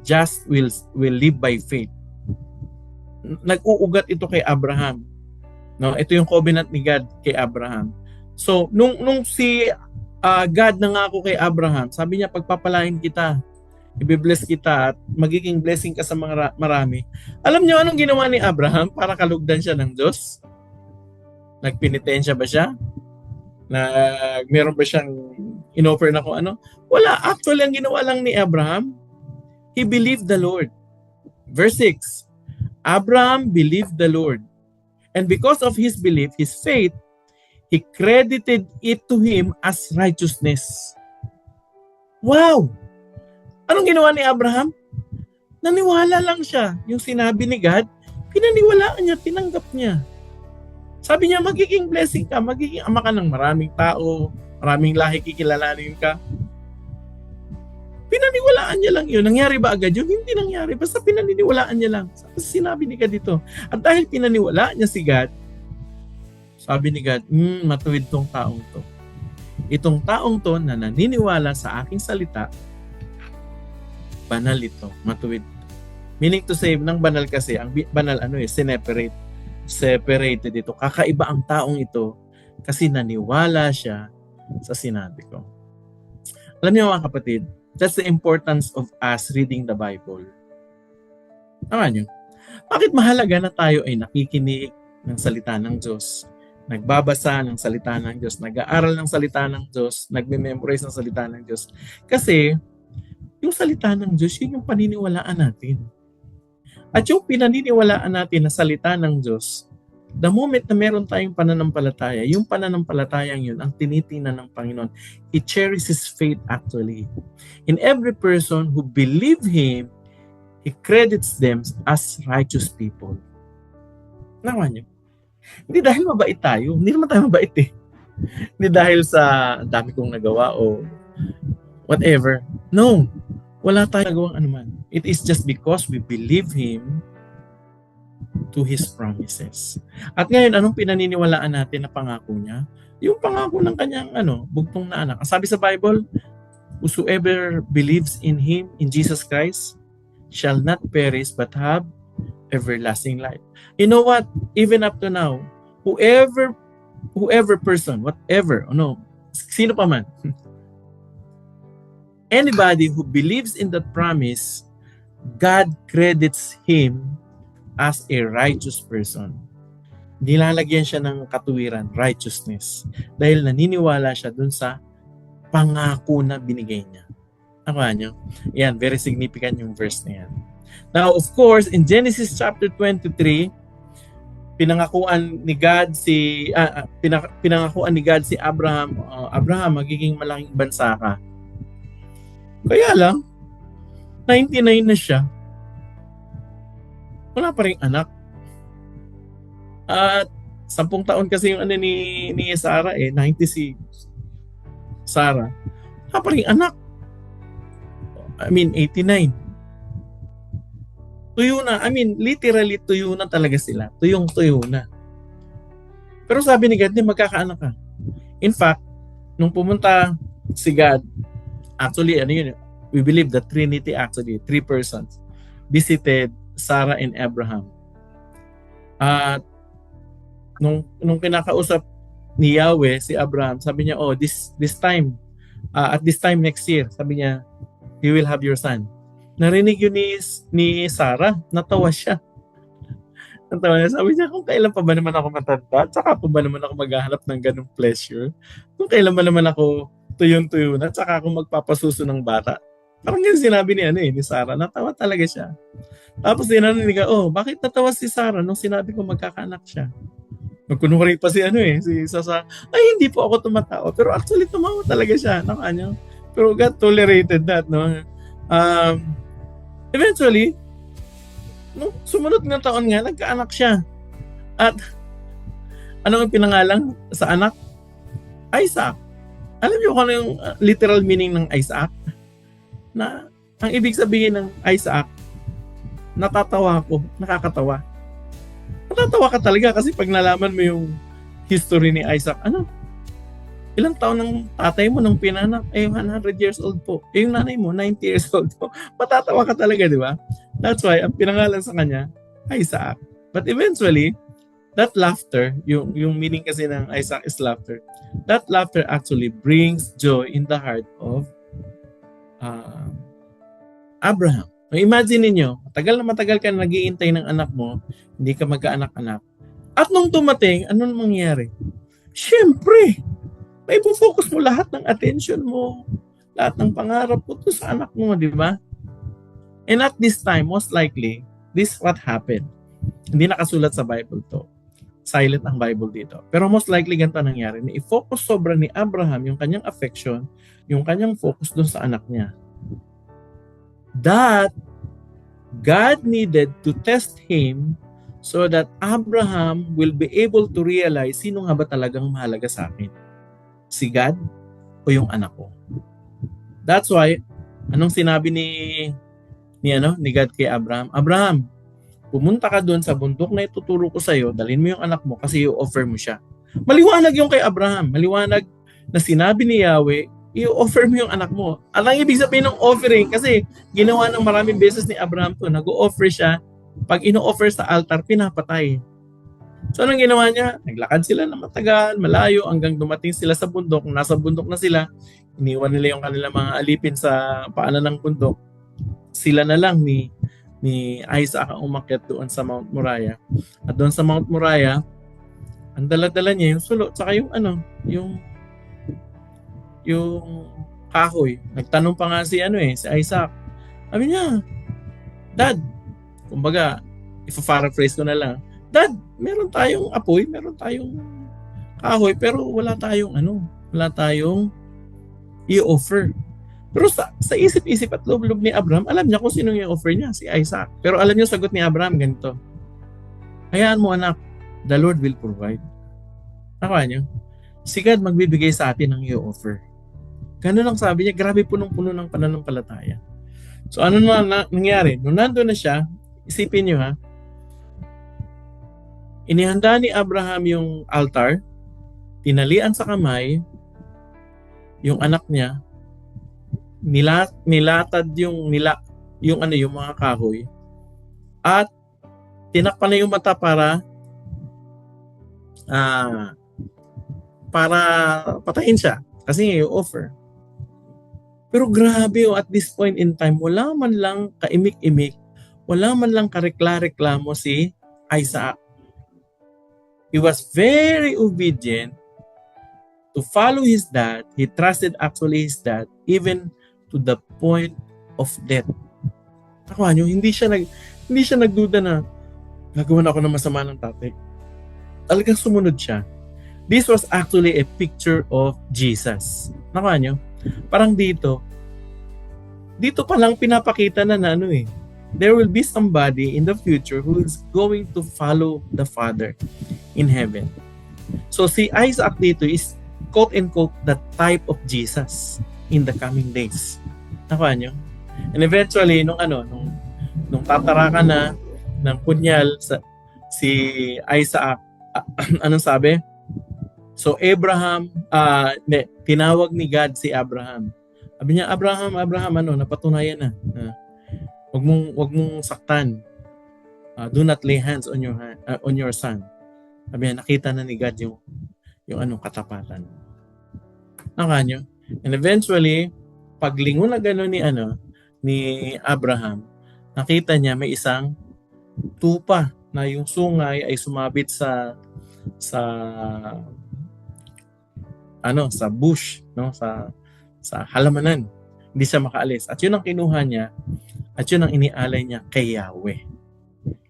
just will live by faith. Nag-uugat ito kay Abraham. No, ito yung covenant ni God kay Abraham. So nung si God nangako kay Abraham, sabi niya pagpapalain kita, i-bless kita at magiging blessing ka sa mga marami. Alam niyo anong ginawa ni Abraham para kalugdan siya ng Diyos? Nagpenitensya ba siya? Meron ba siyang inoffer na kung ano? Wala. Actually, ang ginawa lang ni Abraham, he believed the Lord. Verse 6, Abraham believed the Lord. And because of his belief, his faith, he credited it to him as righteousness. Wow! Anong ginawa ni Abraham? Naniwala lang siya. Yung sinabi ni God, pinaniwalaan niya, tinanggap niya. Sabi niya, magiging blessing ka, magiging ama ka ng maraming tao, maraming lahi kikilalanin ka. Pinaniwalaan niya lang yun. Nangyari ba agad yun? Hindi nangyari. Basta pinaniniwalaan niya lang. Sinabi ni God dito. At dahil pinaniwalaan niya si God, Sabi ni God, matuwid tong taong to. Itong taong to na naniniwala sa aking salita, banal ito, matuwid. Meaning to say, ng banal kasi, ang banal separated ito. Kakaiba ang taong ito kasi naniwala siya sa sinabi ko. Alam niyo mga kapatid, that's the importance of us reading the Bible. Tama niyo? Bakit mahalaga na tayo ay nakikinig ng salita ng Diyos, nagbabasa ng salita ng Diyos, nag-aaral ng salita ng Diyos, nagme-memorize ng salita ng Diyos? Kasi yung salita ng Diyos, yun yung paniniwalaan natin. At yung pinaniniwalaan natin na salita ng Diyos, the moment na meron tayong pananampalataya, yung pananampalatayang yun, ang tinitingnan ng Panginoon, He cherishes faith actually. In every person who believe Him, He credits them as righteous people. Naman niyo? Hindi dahil mabait tayo. Hindi naman tayo mabait eh. Hindi dahil sa dami kong nagawa o whatever. No. Wala tayong nagawang anuman. It is just because we believe Him to His promises. At ngayon, anong pinaniniwalaan natin na pangako niya? Yung pangako ng kanyang bugtong na anak. Sabi sa Bible, whosoever believes in Him, in Jesus Christ, shall not perish but have everlasting life. You know what? Even up to now, whoever person, whatever, sino pa man, anybody who believes in that promise, God credits him as a righteous person. Nilalagyan siya ng katuwiran, righteousness, dahil naniniwala siya dun sa pangako na binigay niya. Nakuha niyo? Yan, very significant yung verse na yan. Now, of course, in Genesis chapter 23, pinangakuan ni God si Abraham, Abraham, magiging malaking bansa ka. Kaya lang, 99 na siya. Wala pa ring anak. At 10 taon kasi yung ni Sarah 90 si Sarah. Wala pa ring anak. 89. Tuyo na. Literally tuyo na talaga sila. Tuyong-tuyo na. Pero sabi ni God, magkakaanak ka. In fact, nung pumunta si God, actually, we believe the Trinity actually, 3 persons, visited Sarah and Abraham. At nung kinakausap ni Yahweh, si Abraham, sabi niya, this time, at this time next year, sabi niya, you will have your son. Narinig yun ni Sarah, natawa siya. Natawa niya, sabi niya, kung kailan pa ba naman ako matanda, tsaka pa ba naman ako maghahanap ng ganong pleasure, kung kailan ba naman ako tuyon-tuyo na, tsaka ako magpapasuso ng bata. Parang yung sinabi ni Sarah, natawa talaga siya. Tapos dinanong niya, bakit natawa si Sarah nung sinabi ko magkakaanak siya? Magkunwari pa si Sasa, ay hindi po ako tumatawa, pero actually tumawa talaga siya. Pero God tolerated that, no? Eventually, nung sumunod na taon nga, nagkaanak siya. At ano ang pinangalan sa anak? Isaac. Alam niyo kung ano yung literal meaning ng Isaac? Na ang ibig sabihin ng Isaac, natatawa ako, nakakatawa. Natatawa ka talaga kasi pag nalaman mo yung history ni Isaac, ilang taon ng tatay mo nung pinanak? 100 years old po. Yung nanay mo, 90 years old po. Matatawa ka talaga, di ba? That's why, ang pinangalan sa kanya, Isaac. But eventually, that laughter, yung meaning kasi ng Isaac is laughter, that laughter actually brings joy in the heart of Abraham. Imagine niyo, matagal ka na nag-iintay ng anak mo, hindi ka magkaanak-anak. At nung tumating, anong mangyari? Siyempre, may focus mo lahat ng attention mo, lahat ng pangarap mo to sa anak mo, di ba? And at this time, most likely, this what happened. Hindi nakasulat sa Bible to. Silent ang Bible dito. Pero most likely ganito nangyari. I-focus sobra ni Abraham yung kanyang affection, yung kanyang focus dun sa anak niya. That God needed to test him so that Abraham will be able to realize sino nga ba talagang mahalaga sa akin. Si God o yung anak ko. That's why, anong sinabi ni God kay Abraham? Abraham, pumunta ka doon sa bundok na ituturo ko sa'yo, dalhin mo yung anak mo kasi i-offer mo siya. Maliwanag yung kay Abraham. Maliwanag na sinabi ni Yahweh, i-offer mo yung anak mo. Alang ibig sabihin ng offering, kasi ginawa ng maraming beses ni Abraham to, nag-o-offer siya, pag ino-offer sa altar, pinapatay. So anong ginawa niya? Naglakad sila ng matagal, malayo, hanggang dumating sila sa bundok. Nasa bundok na sila, iniwan nila yung kanilang mga alipin sa paanan ng bundok. Sila na lang ni Isaac ang umakyat doon sa Mount Moriah. At doon sa Mount Moriah, ang dala-dala niya yung sulot, saka yung kahoy. Nagtanong pa nga si Isaac. Sabi niya, Dad, kumbaga, ipa-paraphrase ko na lang, Dad, meron tayong apoy, meron tayong kahoy, pero wala tayong i-offer. Pero sa isip-isip at loob-loob ni Abraham, alam niya kung sino yung offer niya, si Isaac. Pero alam niyo sagot ni Abraham ganito, hayaan mo anak, the Lord will provide. Nakuha niyo? Si God magbibigay sa atin ng i-offer. Ganun lang sabi niya, grabe punong-puno ng pananampalataya. So ano na nangyari? Nung nandun na siya, isipin niyo ha, inihanda ni Abraham yung altar, tinalian sa kamay, yung anak niya, nilatad yung mga kahoy, at tinakpan na yung mata para patayin siya kasi i-offer. Pero grabe, at this point in time, wala man lang kaimik-imik, wala man lang karekla-reklamo si Isaac. He was very obedient to follow his dad. He trusted actually his dad even to the point of death. Nakuha niyo, hindi siya nagduda na gagawin ako ng masama ng tatay. Talagang sumunod siya. This was actually a picture of Jesus. Nakuha niyo? Parang dito pa lang pinapakita na there will be somebody in the future who is going to follow the Father in heaven. So si Isaac dito is quote and quote the type of Jesus in the coming days. Nakuha niyo? And eventually nung tatarakan na ng punyal si Isaac, anong sabi? So Abraham, tinawag ni God si Abraham. Sabi niya, Abraham, napatunayan na. Wag mong saktan. Do not lay hands on your son. Sabi niya, nakita na ni God yung katapatan. Nakaka niyo? And eventually, paglingon na gano'n ni Abraham, nakita niya may isang tupa na yung sungay ay sumabit sa bush, sa halamanan. Hindi siya makaalis. At yun ang kinuha niya at yun ang inialay niya kay Yahweh.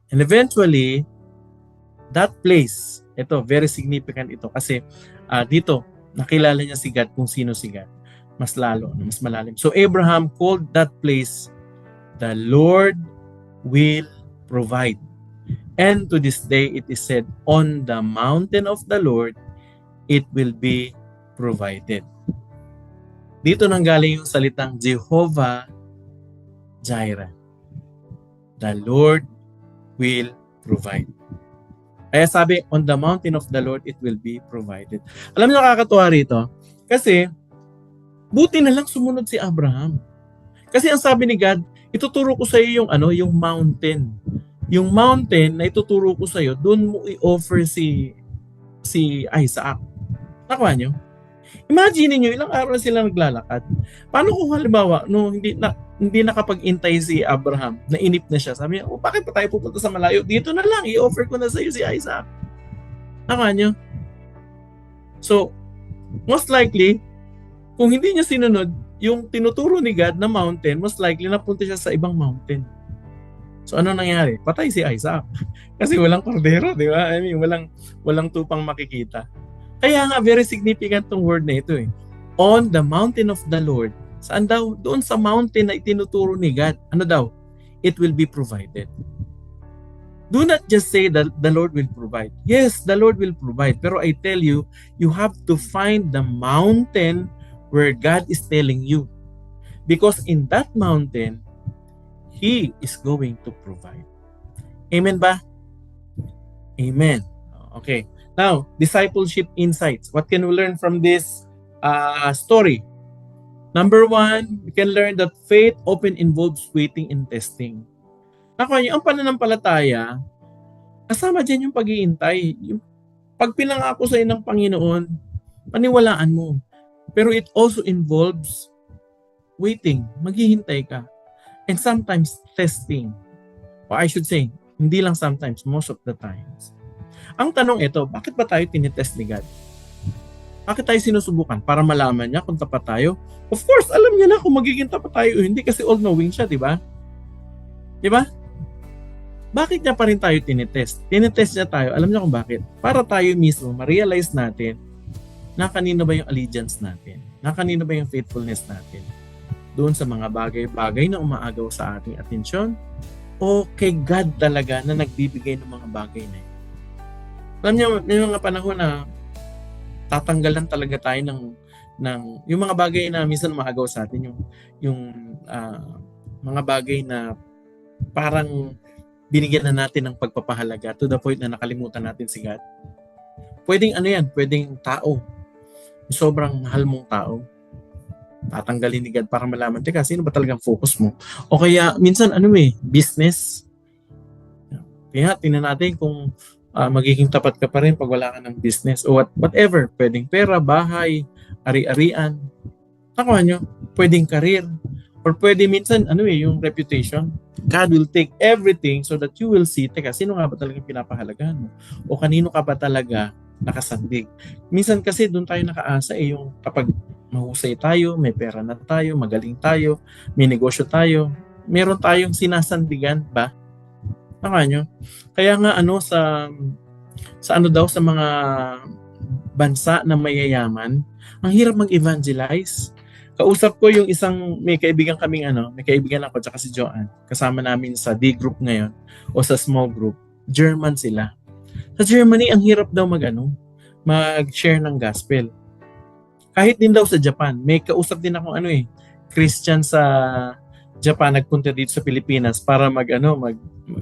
And eventually, that place, ito, very significant ito kasi dito, nakilala niya si God kung sino si God. Mas lalo, mas malalim. So Abraham called that place, the Lord will provide. And to this day, it is said, on the mountain of the Lord, it will be provided. Dito nanggaling yung salitang Jehovah Jireh. The Lord will provide. Kaya sabi, on the mountain of the Lord, it will be provided. Alam niyo, nakakatuwa rito, kasi buti na lang sumunod si Abraham. Kasi ang sabi ni God, ituturo ko sa iyo yung mountain. Yung mountain na ituturo ko sa iyo, doon mo i-offer si Isaac. Nakuha niyo? Imagine niyo, ilang araw sila naglalakad. Paano kung halimbawa, hindi nakapag-intay si Abraham, nainip na siya. Sabi niya, bakit pa tayo pupunta sa malayo? Dito na lang, i-offer ko na sa iyo si Isaac. Nakuha niyo? So, most likely, kung hindi niya sinunod yung tinuturo ni God na mountain, most likely napunta siya sa ibang mountain. So ano nangyari? Patay si Isaac. Kasi walang kordero, di ba? I mean, walang tupang makikita. Kaya nga, very significant tong word na ito . On the mountain of the Lord. Saan daw? Doon sa mountain na itinuturo ni God. Ano daw? It will be provided. Do not just say that the Lord will provide. Yes, the Lord will provide. Pero I tell you, you have to find the mountain where God is telling you. Because in that mountain, He is going to provide. Amen ba? Amen. Okay. Now, discipleship insights. What can we learn from this story? Number one, we can learn that faith often involves waiting and testing. Ako, ang pananampalataya, kasama dyan yung pag-iintay. Yung pag pinangako sa ng Panginoon, paniwalaan mo. Pero it also involves waiting. Maghihintay ka. And sometimes testing. Or I should say, hindi lang sometimes, most of the times. Ang tanong ito, bakit ba tayo tinitest ni God? Bakit tayo sinusubukan? Para malaman niya kung tapat tayo? Of course, alam niya na kung magiging tapat tayo o hindi kasi all-knowing siya, di ba? Di ba? Bakit niya pa rin tayo tinitest? Tinitest niya tayo, alam niya kung bakit. Para tayo mismo ma-realize natin na kanino ba yung allegiance natin? Na kanino ba yung faithfulness natin? Doon sa mga bagay-bagay na umaagaw sa ating atensyon o kay God talaga na nagbibigay ng mga bagay na yun? Alam niyo, may mga panahon na tatanggalan talaga tayo ng yung mga bagay na minsan maagaw sa atin, yung mga bagay na parang binigyan na natin ng pagpapahalaga to the point na nakalimutan natin si God. Pwedeng pwedeng tao. Sobrang mahal mong tao. Tatanggalin ni God para malaman, teka, sino ba talagang focus mo? O kaya, minsan, business. Kaya, tingnan natin kung magiging tapat ka pa rin pag wala ka ng business o whatever. Pwedeng pera, bahay, ari-arian. Nakuha nyo, pwedeng career. Or pwede minsan, yung reputation. God will take everything so that you will see, teka, sino nga ba talagang pinapahalagahan mo? O kanino ka ba talaga nakasandig? Minsan kasi doon tayo nakaasa yung kapag mahusay tayo, may pera na tayo, magaling tayo, may negosyo tayo, meron tayong sinasandigan ba? Nakuha nyo? Kaya nga sa mga bansa na mayayaman, ang hirap mag-evangelize. Kausap ko yung may kaibigan ako tsaka si Joanne. Kasama namin sa D group ngayon o sa small group. German sila. Sa Germany, ang hirap daw mag-share ng gospel. Kahit din daw sa Japan. May kausap din akong Christian sa Japan, nagpunta dito sa Pilipinas para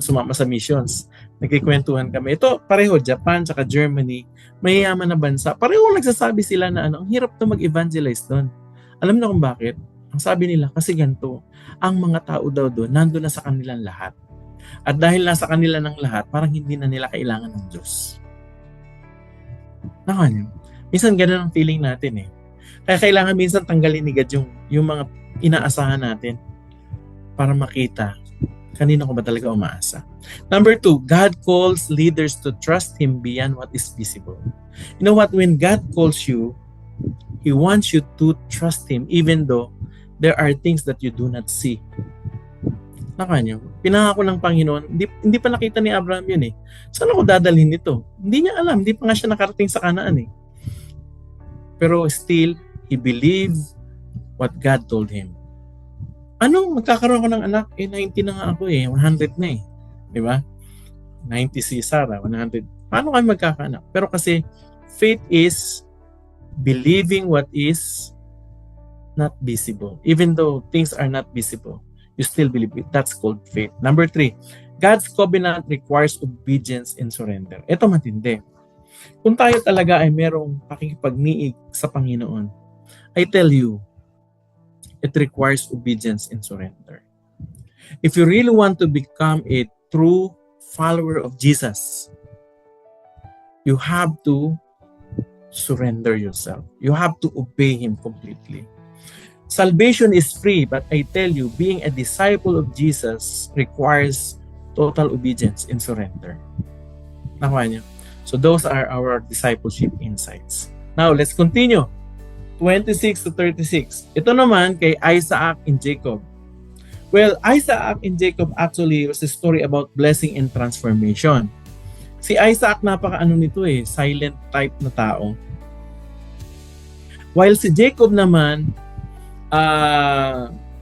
sumama sa missions. Nagkikwentuhan kami. Ito, pareho, Japan tsaka Germany, mayayaman na bansa. Pareho nagsasabi sila na ang hirap to mag-evangelize doon. Alam na kung bakit? Ang sabi nila, kasi ganito, ang mga tao daw doon, nandun na sa kanilang lahat. At dahil nasa kanila ng lahat, parang hindi na nila kailangan ng Diyos. Nakan, minsan ganun ang feeling natin eh. Kaya kailangan minsan tanggalin ni God yung mga inaasahan natin para makita kanino ko ba talaga umaasa. Number 2, God calls leaders to trust Him beyond what is visible. You know what? When God calls you, He wants you to trust Him even though there are things that you do not see. Nakanyo, pinangako ng Panginoon, hindi pa nakita ni Abraham yun eh. Saan ako dadalhin ito? Hindi niya alam, hindi pa nga siya nakarating sa Kanaan eh. Pero still, he believed what God told him. Magkakaroon ako ng anak? 90 na nga ako 100 na eh. Di ba? 90 si Sarah, 100. Paano kami magkakaanak? Pero kasi, faith is believing what is not visible. Even though things are not visible, you still believe it. That's called faith. Number 3, God's covenant requires obedience and surrender. Ito matindi. Kung tayo talaga ay merong pakikipagniig sa Panginoon, I tell you, it requires obedience and surrender. If you really want to become a true follower of Jesus, you have to surrender yourself. You have to obey Him completely. Salvation is free, but I tell you, being a disciple of Jesus requires total obedience and surrender. Nakuha niyo? So those are our discipleship insights. Now, let's continue. 26 to 36. Ito naman kay Isaac and Jacob. Well, Isaac and Jacob actually was a story about blessing and transformation. Si Isaac, nito silent type na tao. While si Jacob naman,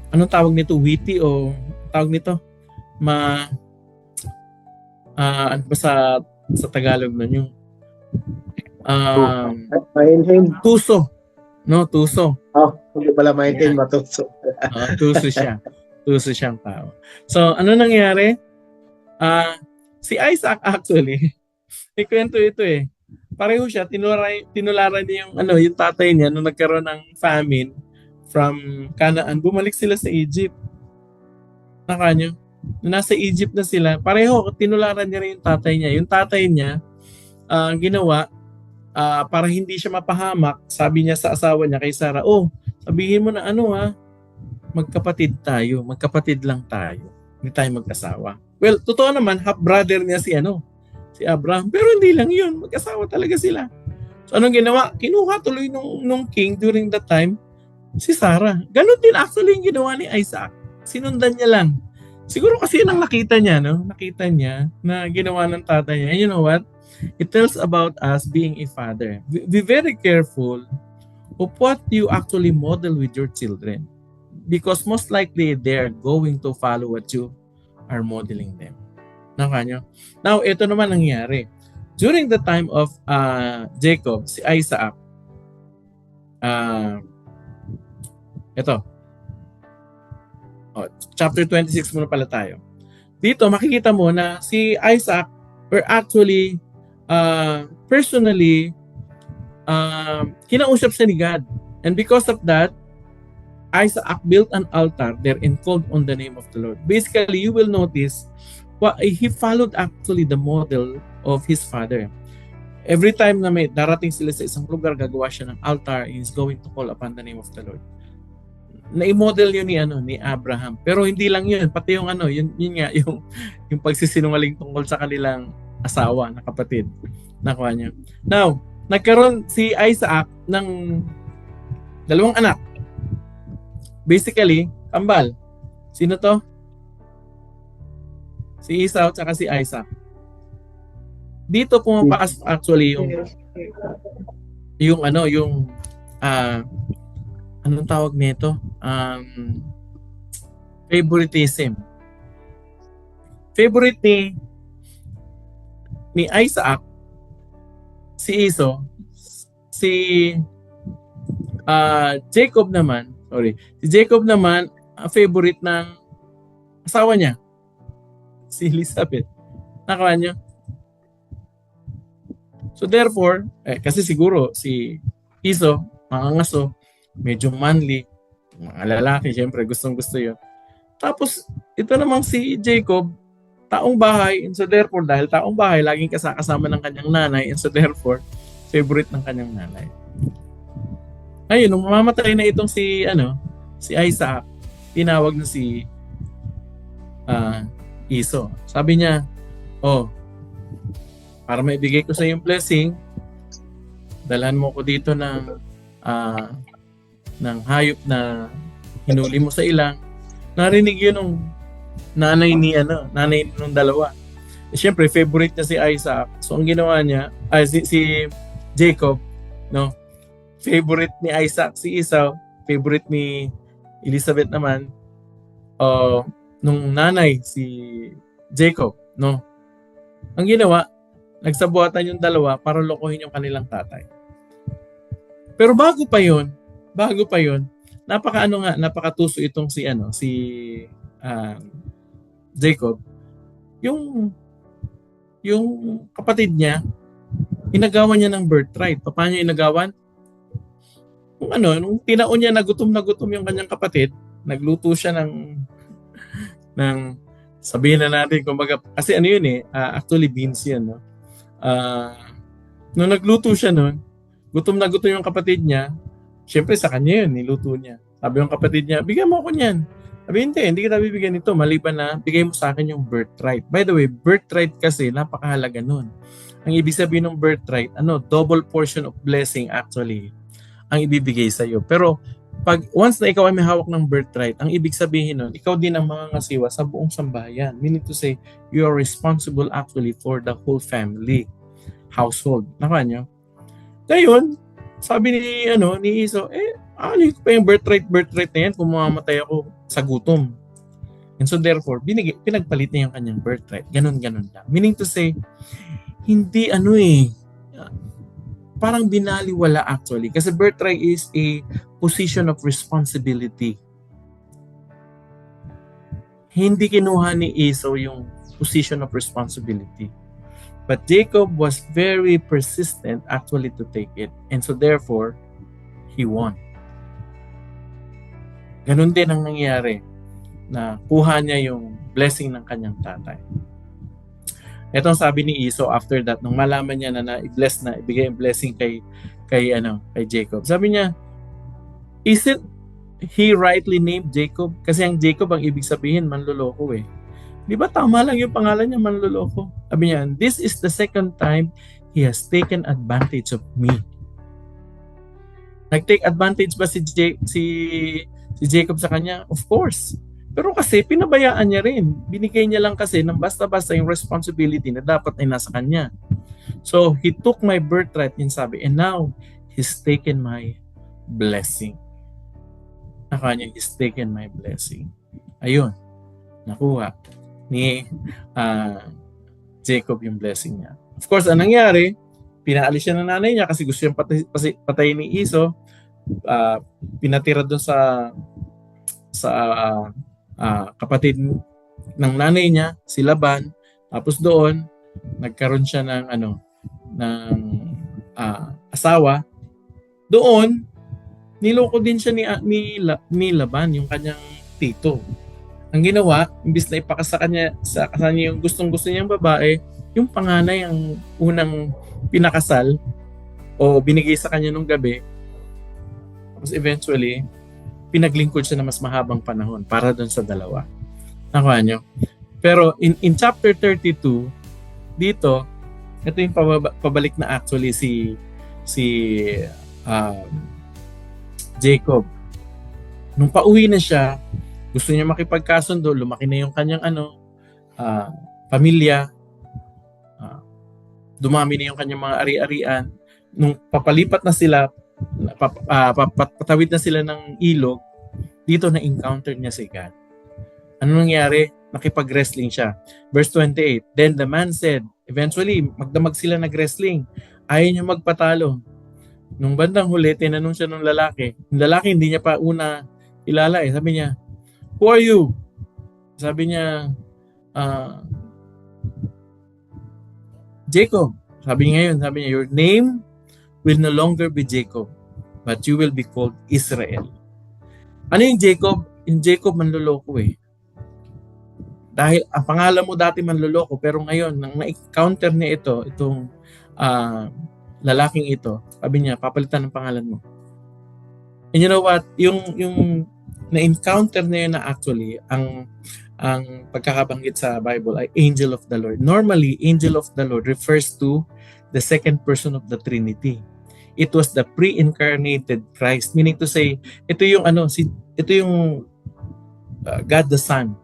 anong tawag nito? Witty o tawag nito? Ano ba sa Tagalog nun yung tuso. No, tuso. Hindi pala maintain matuso. Tuso siya. Tuso siyang tao. So, ano nangyari? Si Isaac actually, ikwento ito pareho siya, tinularan niya yung tatay niya nung nagkaroon ng famine from Canaan. Bumalik sila sa Egypt. Nung nasa Egypt na sila, pareho, tinularan niya rin yung tatay niya. Yung tatay niya, ginawa, para hindi siya mapahamak, sabi niya sa asawa niya kay Sarah, sabihin mo na magkapatid tayo, magkapatid lang tayo. Hindi tayo mag-asawa. Well, totoo naman, half-brother niya si Abraham. Pero hindi lang yun, mag-asawa talaga sila. So anong ginawa? Kinuha tuloy nung king during that time, si Sarah. Ganon din actually yung ginawa ni Isaac. Sinundan niya lang. Siguro kasi yun ang nakita niya, no? Nakita niya na ginawa ng tatay niya. And you know what? It tells about us being a father. Be very careful of what you actually model with your children. Because most likely, they're going to follow what you are modeling them. Now, ito naman nangyari. During the time of Jacob, si Isaac, chapter 26 muna pala tayo. Dito, makikita mo na si Isaac were actually personally kinausap siya ni God. And because of that, Isaac built an altar there and called on the name of the Lord. Basically, you will notice he followed actually the model of his father. Every time na may darating sila sa isang lugar, gagawa siya ng altar, he's going to call upon the name of the Lord. Na-model yun ni Abraham. Pero hindi lang yun, pati yung yung pagsisinungaling tungkol sa kanilang asawa na kapatid. Nakuha niya. Now, nagkaroon si Isaac ng 2 anak. Basically, kambal. Sino to? Si Esau at si Isaac. Dito pumapasok actually yung anong tawag nito? Favoritism. Favorite ni Isaac, si Esau, si Jacob naman, favorite ng asawa niya, si Elizabeth. Nakuha niyo? So therefore, kasi siguro si Esau, mangangaso, medyo manly, mga lalaki, syempre gustong-gusto yun. Tapos, ito namang si Jacob, taong bahay, and so therefore, dahil taong bahay, laging kasama ng kanyang nanay, and so therefore, favorite ng kanyang nanay. Ayun, nung mamamatay na itong si Isaac, tinawag na si Esau. Sabi niya, para maibigay ko sa yung blessing, dalhan mo ko dito ng hayop na hinuli mo sa ilang. Narinig yun nung nanay nung dalawa. Siyempre, favorite niya si Isaac. So, ang ginawa niya, si Jacob, no? Favorite ni Isaac, si Esau, favorite ni Elizabeth naman, nung nanay, si Jacob, no? Ang ginawa, nagsabuatan yung dalawa para lokohin yung kanilang tatay. Pero bago pa yun, napakatuso itong si Jacob. Yung kapatid niya, inagawan niya ng birthright. Paano niya inagawan? Nung tinaon niya na gutom yung kanyang kapatid, nagluto siya ng sabihin na natin, kumbaga, kasi actually beans yan, no? Nung nagluto siya nun, gutom yung kapatid niya, syempre sa kanya yun, niluto niya. Sabi yung kapatid niya, bigyan mo ako niyan. Sabi, hindi kita bibigyan ito, maliban na bigay mo sa akin yung birthright. By the way, birthright kasi, napakahalaga nun. Ang ibig sabihin ng birthright, double portion of blessing actually, ang ibibigay sa iyo. Pero once na ikaw ay may hawak ng birthright, ang ibig sabihin nun, ikaw din ang mangangasiwa sa buong sambahayan. Meaning to say, you are responsible actually for the whole family, household. Nakuha niyo? Ngayon, sabi ni Esau, ano pa yung birthright na yan kung mamamatay ako sa gutom. And so therefore, pinagpalit niya yung kanyang birthright. Ganon lang. Meaning to say, hindi parang binaliwala actually. Kasi birthright is a position of responsibility. Hindi kinuha ni Esau yung position of responsibility. But Jacob was very persistent actually to take it. And so therefore, he won. Ganun din ang nangyari na kuha niya yung blessing ng kanyang tatay. Ito ang sabi ni Esau after that, nung malaman niya na i-bless na, ibigay ang blessing kay Jacob. Sabi niya, isn't he rightly named Jacob? Kasi ang Jacob ang ibig sabihin manloloko eh. Di ba tama lang yung pangalan niya, manloloko? Sabi niya, this is the second time he has taken advantage of me. Nag-take advantage ba si Jacob sa kanya? Of course. Pero kasi pinabayaan niya rin. Binigay niya lang kasi ng basta-basta yung responsibility na dapat ay nasa kanya. So, he took my birthright, yung sabi, and now, he's taken my blessing. Nakuha niya, he's taken my blessing. Ayun, nakuha ni Jacob yung blessing niya. Of course, anong nangyari? Pinaalis siya ng nanay niya kasi gusto siyang patayin ni Esau. Pinatira doon sa kapatid ng nanay niya, si Laban. Tapos doon, nagkaroon siya ng asawa. Doon, niloko din siya ni Laban, yung kanyang tito. Ang ginawa, imbis na ipakasa sa kanya yung gustong-gusto niyang babae, yung panganay ang unang pinakasal o binigay sa kanya nung gabi. Tapos eventually, pinaglingkod siya na mas mahabang panahon para doon sa dalawa. Nakuha niyo? Pero in chapter 32, dito, ito yung pabalik na actually si Jacob. Nung pauwi na siya, gusto niya makipagkasundo, lumaki na yung kanyang pamilya, dumami na yung kanyang mga ari-arian. Nung papalipat na sila, patawid na sila ng ilog, dito na-encounter niya si God. Ano nangyari? Nakipag-wrestling siya. Verse 28, then the man said, eventually, magdamag sila nag-wrestling. Ayaw niya magpatalo. Nung bandang huli, tinanong siya ng lalaki. Yung lalaki, hindi niya pa una kilala eh. Sabi niya, who are you? Sabi niya, Jacob. Sabi niya, your name will no longer be Jacob, but you will be called Israel. Ano yung Jacob? Yung Jacob manloloko eh. Dahil ang pangalan mo dati manloloko, pero ngayon, nang na-encounter niya itong lalaking ito, sabi niya, papalitan ng pangalan mo. And you know what? Yung na-encounter niya na actually, ang pagkakabanggit sa Bible ay angel of the Lord. Normally, angel of the Lord refers to the second person of the Trinity. It was the pre-incarnated Christ, meaning to say, ito yung God the Son.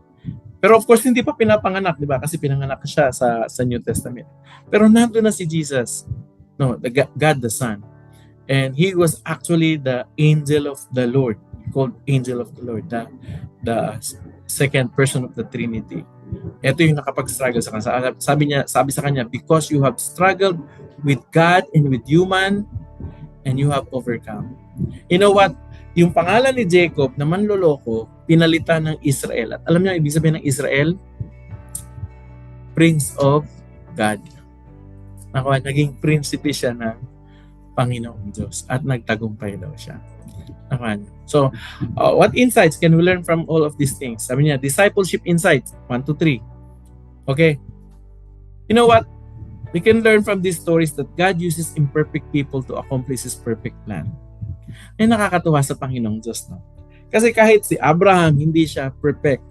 Pero of course, hindi pa pinapanganak, di ba? Kasi pinanganak siya sa New Testament. Pero nandun na si Jesus, God the Son. And he was actually the angel of the Lord, called angel of the Lord, the second person of the Trinity. Ito yung nakapag-struggle sa kanya. Sabi sa kanya, because you have struggled with God and with human, and you have overcome. You know what? Yung pangalan ni Jacob na manloloko, pinalitan ng Israel. At alam niyo, ibig sabihin ng Israel? Prince of God. Naging prinsipe siya ng Panginoong Diyos at nagtagumpay daw siya. So, what insights can we learn from all of these things? Sabi niya, discipleship insights, 1 to 3. Okay? You know what? We can learn from these stories that God uses imperfect people to accomplish His perfect plan. Ay nakakatuwa sa Panginoong Diyos, no? Kasi kahit si Abraham, hindi siya perfect.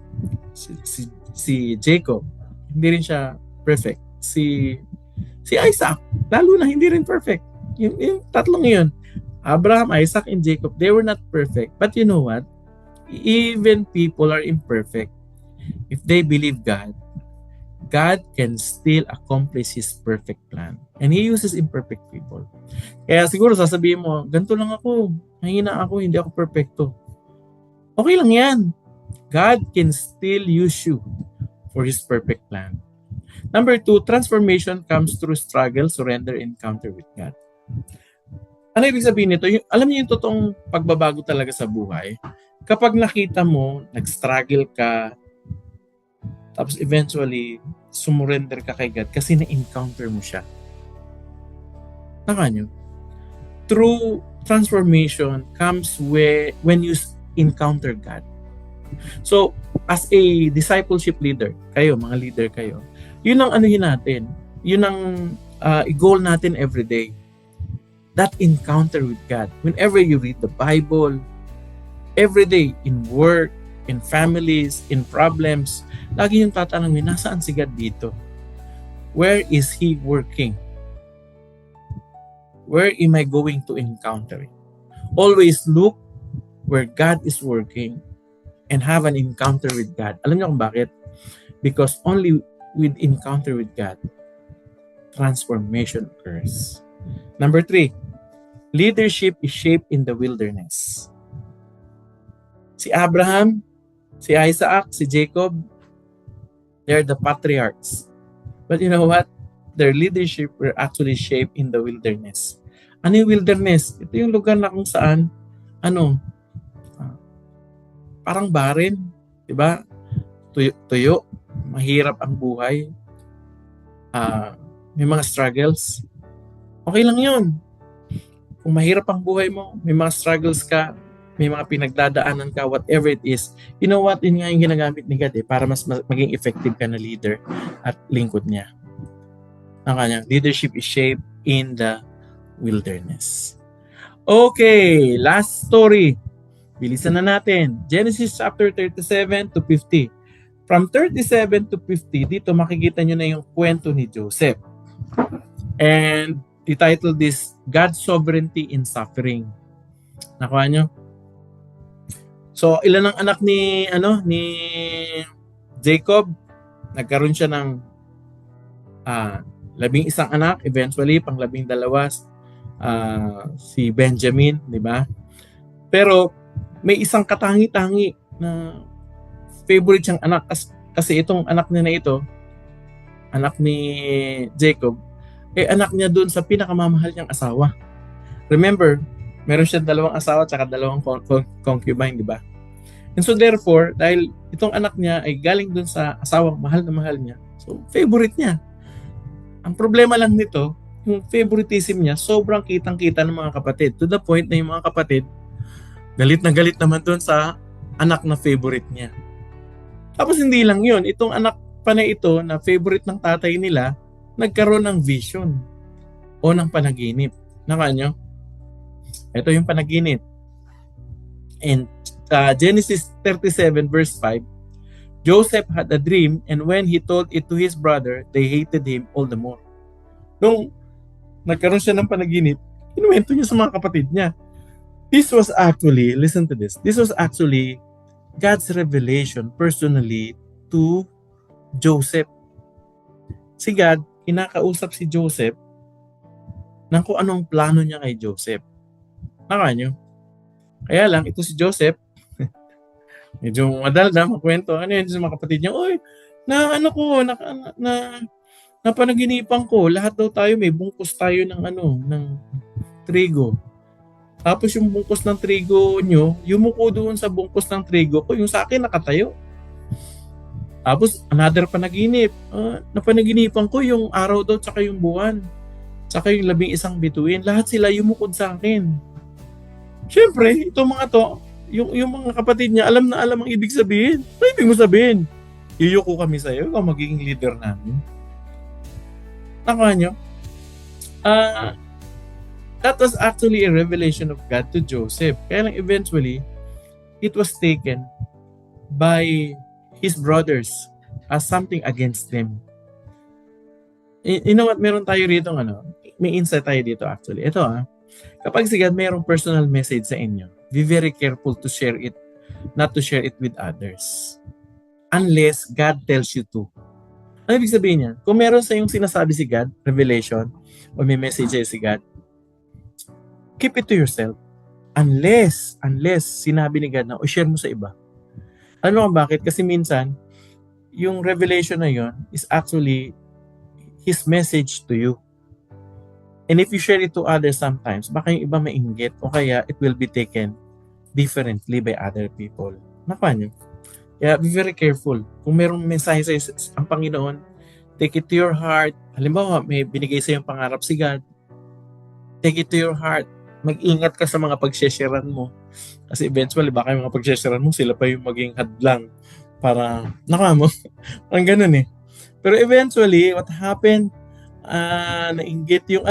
Si Jacob, hindi rin siya perfect. Si Isaac, lalo na hindi rin perfect. Yung tatlong yun, Abraham, Isaac, and Jacob, they were not perfect. But you know what? Even people are imperfect. If they believe God can still accomplish His perfect plan. And He uses imperfect people. Kaya siguro sasabihin mo, ganito lang ako, mahina ako, hindi ako perfecto. Okay lang yan. God can still use you for His perfect plan. Number 2, transformation comes through struggle, surrender, encounter with God. Ano ibig sabihin nito? Alam niyo yung totoong pagbabago talaga sa buhay? Kapag nakita mo, nag-struggle ka, Tapos eventually, sumurrender ka kay God kasi na-encounter mo siya. Tama nyo? True transformation comes when you encounter God. So, as a discipleship leader, kayo, mga leader kayo, yun ang anuhin natin. Yun ang goal natin every day. That encounter with God. Whenever you read the Bible, every day, in work, in families, in problems, lagi yung tatanungin, nasaan si God dito? Where is He working? Where am I going to encounter it? Always look where God is working and have an encounter with God. Alam niyo kung bakit? Because only with encounter with God, transformation occurs. Number 3, leadership is shaped in the wilderness. Si Abraham, si Isaac, si Jacob, they're the patriarchs. But you know what? Their leadership were actually shaped in the wilderness. Ano yung wilderness? Ito yung lugar na kung saan, parang barren, di ba? Tuyo, mahirap ang buhay. May mga struggles. Okay lang yun. Kung mahirap ang buhay mo, may mga struggles ka, may mga pinagdadaanan ka, whatever it is, you know what? Yun nga yung ginagamit ni God para mas maging effective ka na leader at lingkod niya. Ang kanyang leadership is shaped in the wilderness. Okay, last story. Bilisan na natin. Genesis chapter 37 to 50. From 37 to 50, dito makikita nyo na yung kwento ni Joseph. And ititle this, God's Sovereignty in Suffering. Nakuha nyo? So, ilan ang anak ni Jacob? Nagkaroon siya ng 11 anak, eventually pang 12 si Benjamin, di ba? Pero may isang katangi-tangi na favorite siyang anak kasi itong anak niya na ito, anak ni Jacob, anak niya doon sa pinakamamahal niyang asawa. Remember, meron siya 2 asawa at 2 concubine, di ba? And so therefore, dahil itong anak niya ay galing doon sa asawang mahal na mahal niya, so favorite niya. Ang problema lang nito, yung favoritism niya, sobrang kitang-kita ng mga kapatid. To the point na yung mga kapatid, galit na galit naman doon sa anak na favorite niya. Tapos hindi lang yun, itong anak pa na ito na favorite ng tatay nila, nagkaroon ng vision o ng panaginip. Nakanyo? Ito yung panaginip. In Genesis 37 verse 5, Joseph had a dream, and when he told it to his brother, they hated him all the more. Nung nagkaroon siya ng panaginip, kinuwento niya sa mga kapatid niya. This was actually, listen to this, this was actually God's revelation personally to Joseph. Si God, kinakausap si Joseph ng kung anong plano niya kay Joseph. Nakanyo? Kaya lang, ito si Joseph, medyo madal na magkwento. Ano yun sa mga kapatid niya? Oy, napanaginipan ko. Lahat daw tayo may bungkus tayo ng trigo. Tapos yung bungkus ng trigo nyo, yumuko doon sa bungkus ng trigo ko, yung sa akin nakatayo. Tapos another panaginip. Napanaginipan ko yung araw daw tsaka yung buwan. Tsaka yung 11 bituin. Lahat sila yumukod sa akin. Siyempre, itong mga to, yung mga kapatid niya, alam na alam ang ibig sabihin. Ano ibig mo sabihin? Iyuko kami sa'yo, ikaw magiging leader namin. Nakuha nyo? That was actually a revelation of God to Joseph. Kaya lang eventually, it was taken by his brothers as something against them. You know what? Meron tayo rito, may insight tayo dito actually. Ito kapag si God mayroong personal message sa inyo, be very careful to share it, not to share it with others. Unless God tells you to. Ano ibig sabihin niya? Kung meron sa yung sinasabi si God, revelation, o may message si God, keep it to yourself. Unless sinabi ni God na, o share mo sa iba. Ano kung bakit? Kasi minsan, yung revelation na yon is actually His message to you. And if you share it to others sometimes, baka yung iba mainggit o kaya it will be taken differently by other people. Nakuha nyo? Kaya be very careful. Kung merong mensahe sa ang Panginoon, take it to your heart. Halimbawa, may binigay sa yung pangarap si God. Take it to your heart. Mag-ingat ka sa mga pagsesharean mo. Kasi eventually, baka yung mga pagsesharean mo, sila pa yung maging hadlang para, mo. Ang ganun eh. Pero eventually, what happened, nainggit yung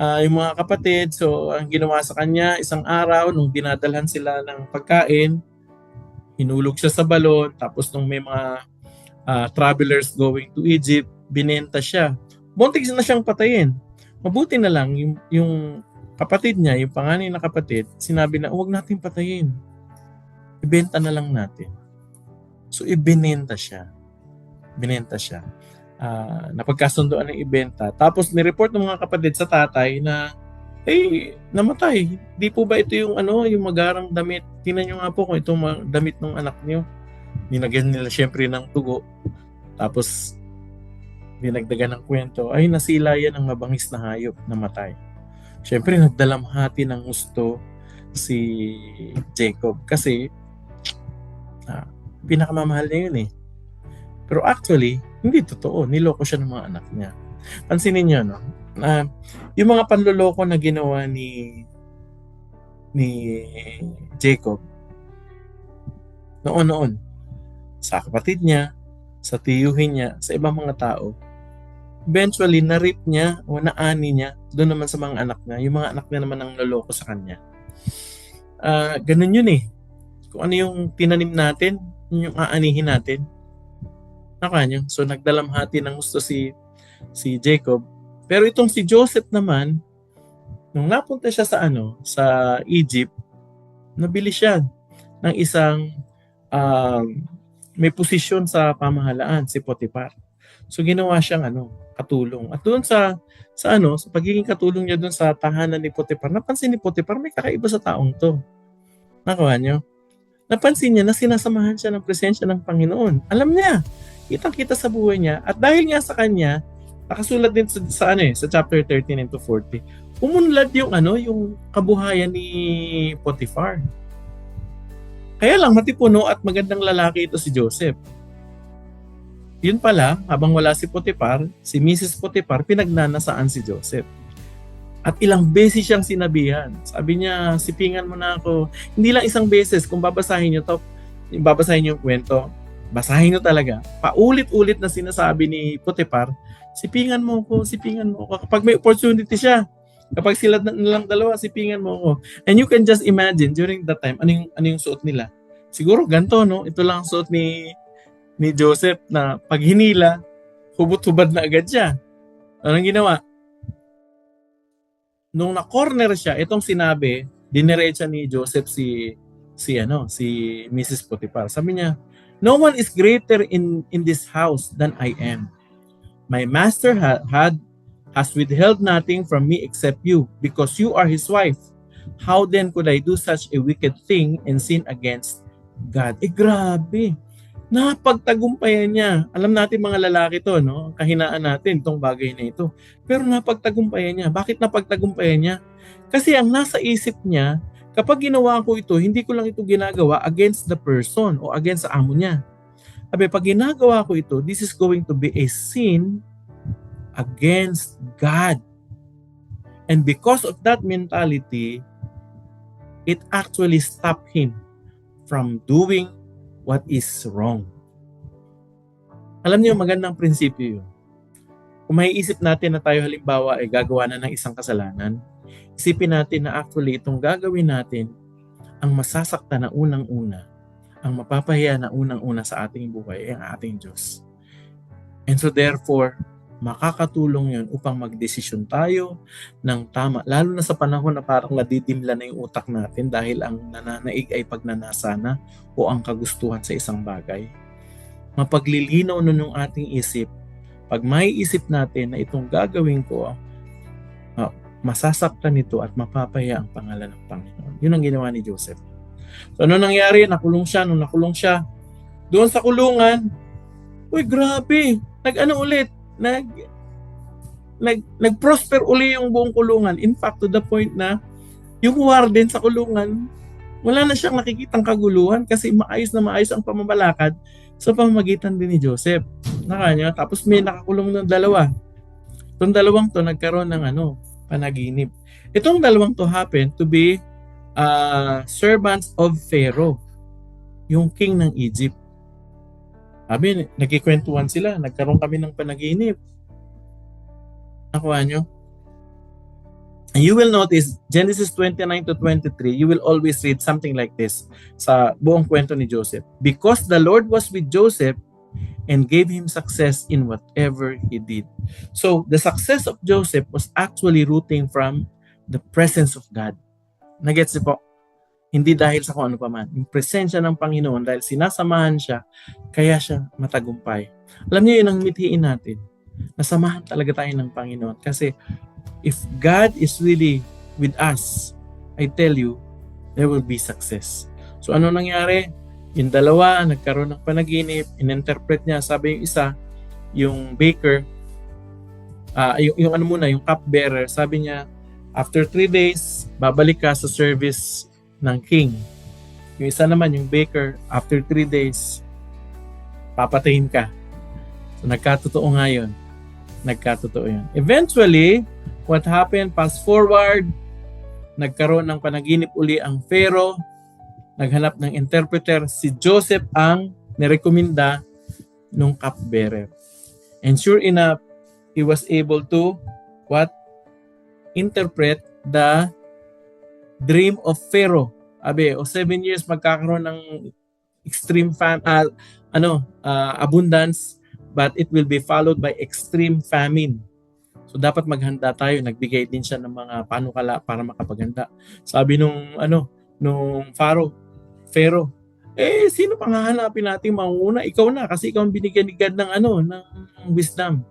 yung mga kapatid. So, ang ginawa sa kanya, isang araw, nung dinadalhan sila ng pagkain, hinulog siya sa balon, tapos nung may mga travelers going to Egypt, binenta siya. Buntik na siyang patayin. Mabuti na lang yung kapatid niya, yung panganay na kapatid, sinabi na, huwag natin patayin. Ibenta na lang natin. So, ibinenta siya. Binenta siya. Napagkasundoan ng ibenta. Tapos, nireport ng mga kapatid sa tatay na, namatay. Di po ba ito yung yung magarang damit? Tingnan nyo nga po kung itong damit ng anak niyo. Ninagyan nila syempre ng tugo. Tapos, dinagdagan ng kwento, ay nasila yan ang mabangis na hayop na matay. Syempre, nagdalamhati ng gusto si Jacob kasi pinakamamahal niya yun eh. Pero actually, hindi totoo. Niloko siya ng mga anak niya. Pansinin niyo, no? Yung mga panloloko na ginawa ni Jacob noon sa kapatid niya, sa tiyuhin niya, sa ibang mga tao, eventually na-rape niya o naani niya doon naman sa mga anak niya. Yung mga anak niya naman ang naloko sa kanya. Ganun yun eh. Kung ano yung tinanim natin, yun yung aanihin natin. Nakanyo. So nagdalamhati ng gusto si Jacob. Pero itong si Joseph naman, nung napunta siya sa sa Egypt, nabili siya ng isang may posisyon sa pamahalaan, si Potiphar. So ginawa siyang katulong. At doon sa pagiging katulong niya doon sa tahanan ni Potiphar, napansin ni Potiphar may kakaiba sa taong to. Nakuha niyo? Napansin niya na sinasamahan siya ng presensya ng Panginoon. Alam niya, kitang-kita sa buhay niya. At dahil nga sa kanya, nakasulat din sa chapter 13 into 40, umunlad yung yung kabuhayan ni Potiphar. Kaya lang matipuno at magandang lalaki ito si Joseph. Yun pala, habang wala si Potiphar, si Mrs. Potiphar pinagnanasaan si Joseph. At ilang beses siyang sinabihan. Sabi niya, sipingan mo na ako. Hindi lang isang beses, kung babasahin niyo babasahin yung kwento, basahin niyo talaga. Paulit-ulit na sinasabi ni Potiphar, sipingan mo ako. Kapag may opportunity siya, kapag sila nilang dalawa, sipingan mo ako. And you can just imagine during that time, ano yung suot nila. Siguro ganito, no? Ito lang suot ni Joseph na pag hinila, hubot-hubad na agad siya. Anong ginawa? Nung na-corner siya, itong sinabi, diniretsa ni Joseph si Mrs. Potiphar. Sabi niya, no one is greater in this house than I am. My master has withheld nothing from me except you, because you are his wife. How then could I do such a wicked thing and sin against God? Grabe. Napagtagumpayan niya. Alam natin mga lalaki to, no? Kahinaan natin itong bagay na ito. Pero napagtagumpayan niya. Bakit napagtagumpayan niya? Kasi ang nasa isip niya, kapag ginawa ko ito, hindi ko lang ito ginagawa against the person o against sa amo niya. Sabi, pag ginagawa ko ito, this is going to be a sin against God. And because of that mentality, it actually stopped him from doing what is wrong. Alam niyo, magandang prinsipyo yun. Kung may isip natin na tayo halimbawa ay gagawa na ng isang kasalanan, isipin natin na actually itong gagawin natin ang masasakta na unang-una, ang mapapahiya na unang-una sa ating buhay ay ang ating Diyos. And so therefore, makakatulong yun upang magdesisyon tayo ng tama. Lalo na sa panahon na parang nadidimla na yung utak natin dahil ang nananaig ay pagnanasa na o ang kagustuhan sa isang bagay. Mapaglilinaw nun yung ating isip. Pag may isip natin na itong gagawin ko, masasaktan nito at mapapahiya ang pangalan ng Panginoon. Yun ang ginawa ni Joseph. So ano nangyari? Nakulong siya. Nung nakulong siya, doon sa kulungan, uy grabe, nag-prosper uli yung buong kulungan. In fact, to the point na yung warden sa kulungan, Wala na siyang nakikitang kaguluhan kasi maayos na maayos ang pamamalakad sa pamamagitan din ni Joseph. Nakanya, tapos may nakakulong ng dalawa. Itong dalawang to nagkaroon ng panaginip. Itong dalawang to happen to be servants of Pharaoh, yung king ng Egypt. Sabi, nagkikwentuhan sila, nagkaroon kami ng panaginip. Nakuha nyo? And you will notice, Genesis 29 to 23, you will always read something like this sa buong kwento ni Joseph. Because the Lord was with Joseph and gave him success in whatever he did. So, the success of Joseph was actually rooting from the presence of God. Nagets niyo po? Hindi dahil sa kung ano pa man. Yung presensya ng Panginoon, dahil sinasamahan siya, kaya siya matagumpay. Alam niyo yun ang mithiin natin. Nasamahan talaga tayo ng Panginoon. Kasi if God is really with us, I tell you, there will be success. So ano nangyari? Yung dalawa, nagkaroon ng panaginip, in-interpret niya, sabi yung isa, yung baker, yung cupbearer, sabi niya, after 3 days, babalik ka sa service ng king. Yung isa naman, yung baker, after 3 days, papatayin ka. So nagkatotoo nga yun. Nagkatotoo yun. Eventually, what happened? Fast forward, nagkaroon ng panaginip uli ang Pharaoh, naghanap ng interpreter, si Joseph ang nirekomenda nung cupbearer. And sure enough, he was able to interpret the dream of Pharaoh. Abi, 7 years magkakaroon ng extreme abundance, but it will be followed by extreme famine. So dapat maghanda tayo. Nagbigay din siya ng mga panukala para makapaghanda. Sabi nung Pharaoh, sino pang hahanapin natin mauuna? Ikaw na kasi ikaw ang binigyan ni God ng wisdom.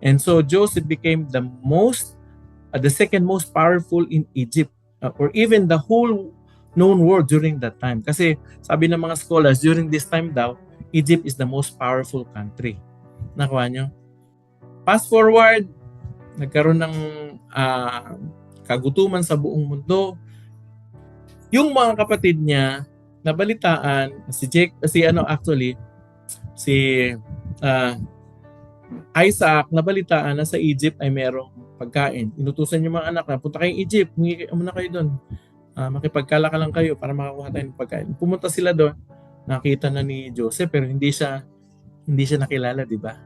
And so Joseph became the second most powerful in Egypt, or even the whole known world during that time. Kasi sabi ng mga scholars, during this time daw, Egypt is the most powerful country. Nakuha nyo? Fast forward, nagkaroon ng kagutuman sa buong mundo. Yung mga kapatid niya, nabalitaan, si Isaac, nabalitaan na sa Egypt ay merong pagkain. Inutusan yung mga anak na, punta kayong Egypt, muna kayo doon. Makipagkalaka lang kayo para makakuha tayo ng pagkain. Pumunta sila doon, nakita na ni Joseph, pero hindi siya nakilala, di ba?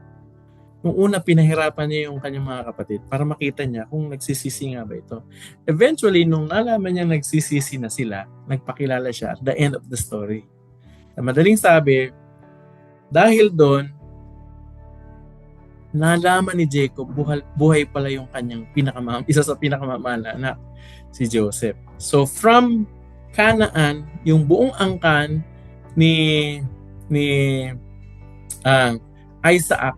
Nung una, pinahirapan niya yung kanyang mga kapatid para makita niya kung nagsisisi nga ba ito. Eventually, nung nalaman niya nagsisisi na sila, nagpakilala siya at the end of the story. Sa madaling sabi, dahil doon, nalaman ni Jacob, buhay pala yung kanyang isa sa pinakamamahal na anak, si Joseph. So from Canaan, yung buong angkan ni Isaac,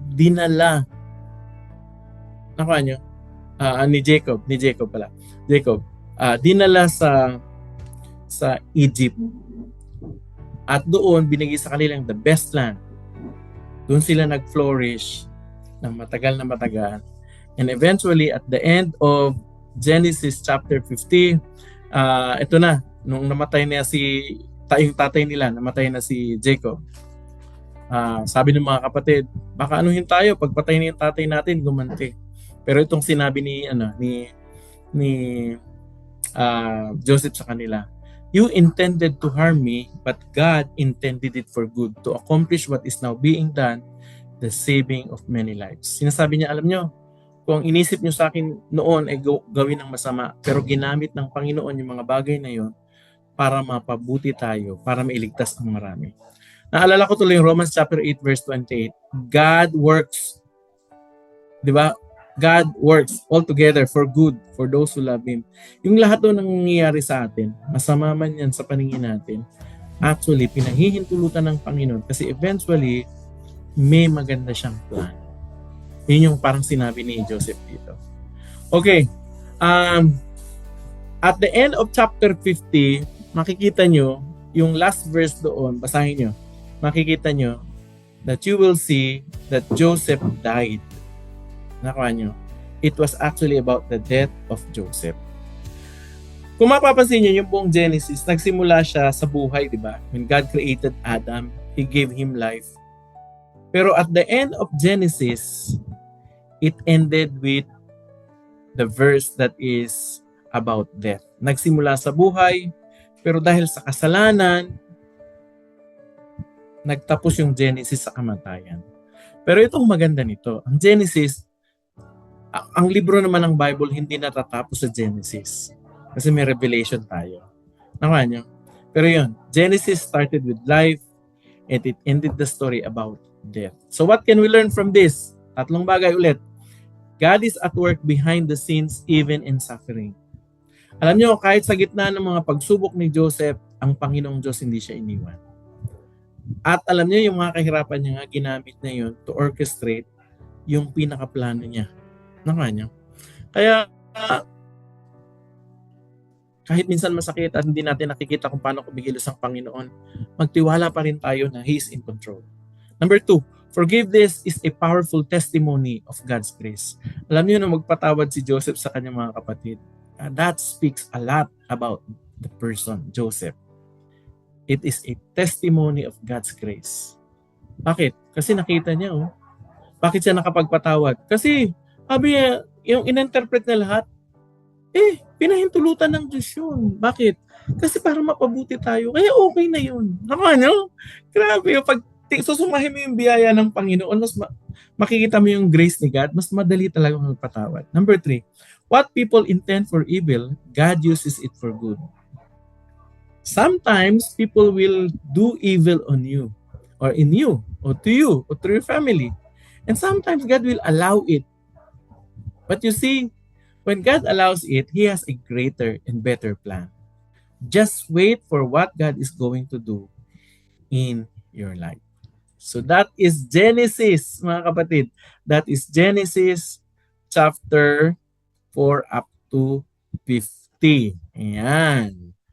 dinala ni Jacob dinala sa Egypt, at doon binigay sa kanilang the best land. Doon sila nag-flourish ng matagal na matagal, and eventually at the end of Genesis chapter 50, ito na, nung namatay na yung tatay nila, namatay na si Jacob. Sabi ng mga kapatid, baka anuhin tayo, pagpatay na yung tatay natin, gumanti. Pero itong sinabi ni Joseph sa kanila, you intended to harm me, but God intended it for good, to accomplish what is now being done, the saving of many lives. Sinasabi niya, alam nyo, kung inisip nyo sa akin noon ay gawin ng masama, pero ginamit ng Panginoon yung mga bagay na yon para mapabuti tayo, para mailigtas ang marami. Naalala ko tuloy yung Romans chapter 8 verse 28. God works, di ba? God works all together for good for those who love Him. Yung lahat doon ang nangyayari sa atin, masama man yan sa paningin natin, actually, pinahihintulutan ng Panginoon kasi eventually, may maganda siyang plan. Yun yung parang sinabi ni Joseph dito. Okay. At the end of chapter 50, makikita nyo, yung last verse doon, basahin nyo, makikita nyo that you will see that Joseph died. Nakuha nyo? It was actually about the death of Joseph. Kung mapapansin niyo yung buong Genesis, nagsimula siya sa buhay, di ba? When God created Adam, He gave him life. Pero at the end of Genesis, it ended with the verse that is about death. Nagsimula sa buhay, pero dahil sa kasalanan, nagtapos yung Genesis sa kamatayan. Pero itong maganda nito, ang Genesis, ang libro naman ng Bible hindi natatapos sa Genesis. Kasi may revelation tayo. Nakuha niyo? Pero yun, Genesis started with life and it ended the story about death. So what can we learn from this? Tatlong bagay ulit. God is at work behind the scenes even in suffering. Alam niyo, kahit sa gitna ng mga pagsubok ni Joseph, ang Panginoong Diyos hindi siya iniwan. At alam niyo, yung mga kahirapan niya nga, ginamit niya yun to orchestrate yung pinakaplano niya. Nakuha niyo? Kaya, kahit minsan masakit at hindi natin nakikita kung paano kumikilos ang Panginoon, magtiwala pa rin tayo na He is in control. Number 2, forgiveness is a powerful testimony of God's grace. Alam niyo na magpatawad si Joseph sa kanyang mga kapatid. That speaks a lot about the person, Joseph. It is a testimony of God's grace. Bakit? Kasi nakita niya, bakit siya nakapagpatawad? Kasi, sabi niya, yung in-interpret na lahat, pinahintulutan ng Diyos yun. Bakit? Kasi para mapabuti tayo. Kaya okay na yun. Naman, no? Grabe, pag susumahin mo yung biyaya ng Panginoon, mas makikita mo yung grace ni God, mas madali talaga magpatawad. Number 3, what people intend for evil, God uses it for good. Sometimes, people will do evil on you, or in you, or to you, or to your family. And sometimes, God will allow it. But you see, when God allows it, He has a greater and better plan. Just wait for what God is going to do in your life. So that is Genesis, mga kapatid. That is Genesis chapter 4 up to 50. Ayan.